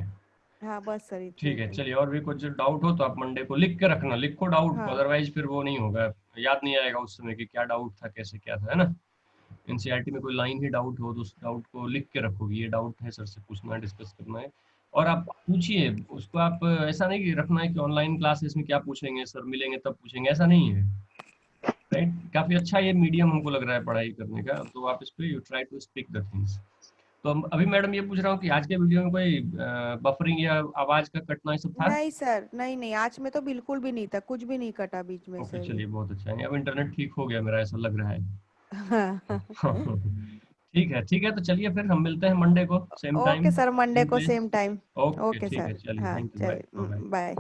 हाँ बस सर इतने ठीक है थे। चलिए, और भी कुछ डाउट हो तो आप मंडे को लिख के रखना, लिखो डाउट को, हाँ अदरवाइज फिर वो नहीं होगा, याद नहीं आएगा उस समय कि क्या डाउट था कैसे क्या था, है ना? एनसीईआरटी में कोई लाइन ही डाउट हो तो उस डाउट को लिख के रखोगे, ये डाउट है सर से पूछना है, डिस्कस करना है, और आप पूछिए उसको। आप ऐसा नहीं कि रखना है कि ऑनलाइन क्लासेस में क्या पूछेंगे सर, मिलेंगे तब पूछेंगे, ऐसा नहीं है, राइट? काफी अच्छा ये मीडियम हमको लग रहा है पढ़ाई करने का, तो आप इस पे you try to speak the things. तो अभी मैडम ये पूछ रहा हूँ कि आज के वीडियो में कोई बफरिंग या आवाज का कटना ये सब था? नहीं सर, नहीं नहीं आज में तो बिल्कुल भी नहीं था, कुछ भी नहीं कटा बीच में ओके से चलिए भी। बहुत अच्छा है, अब इंटरनेट ठीक हो गया मेरा, ऐसा लग रहा है। हाँ। ठीक है तो चलिए फिर हम मिलते हैं मंडे को same time okay sir, Monday same को place. Same time. Okay okay ठीक है सर, चलिए, हाँ थैंक यू, बाय चलिए बाय। बाय।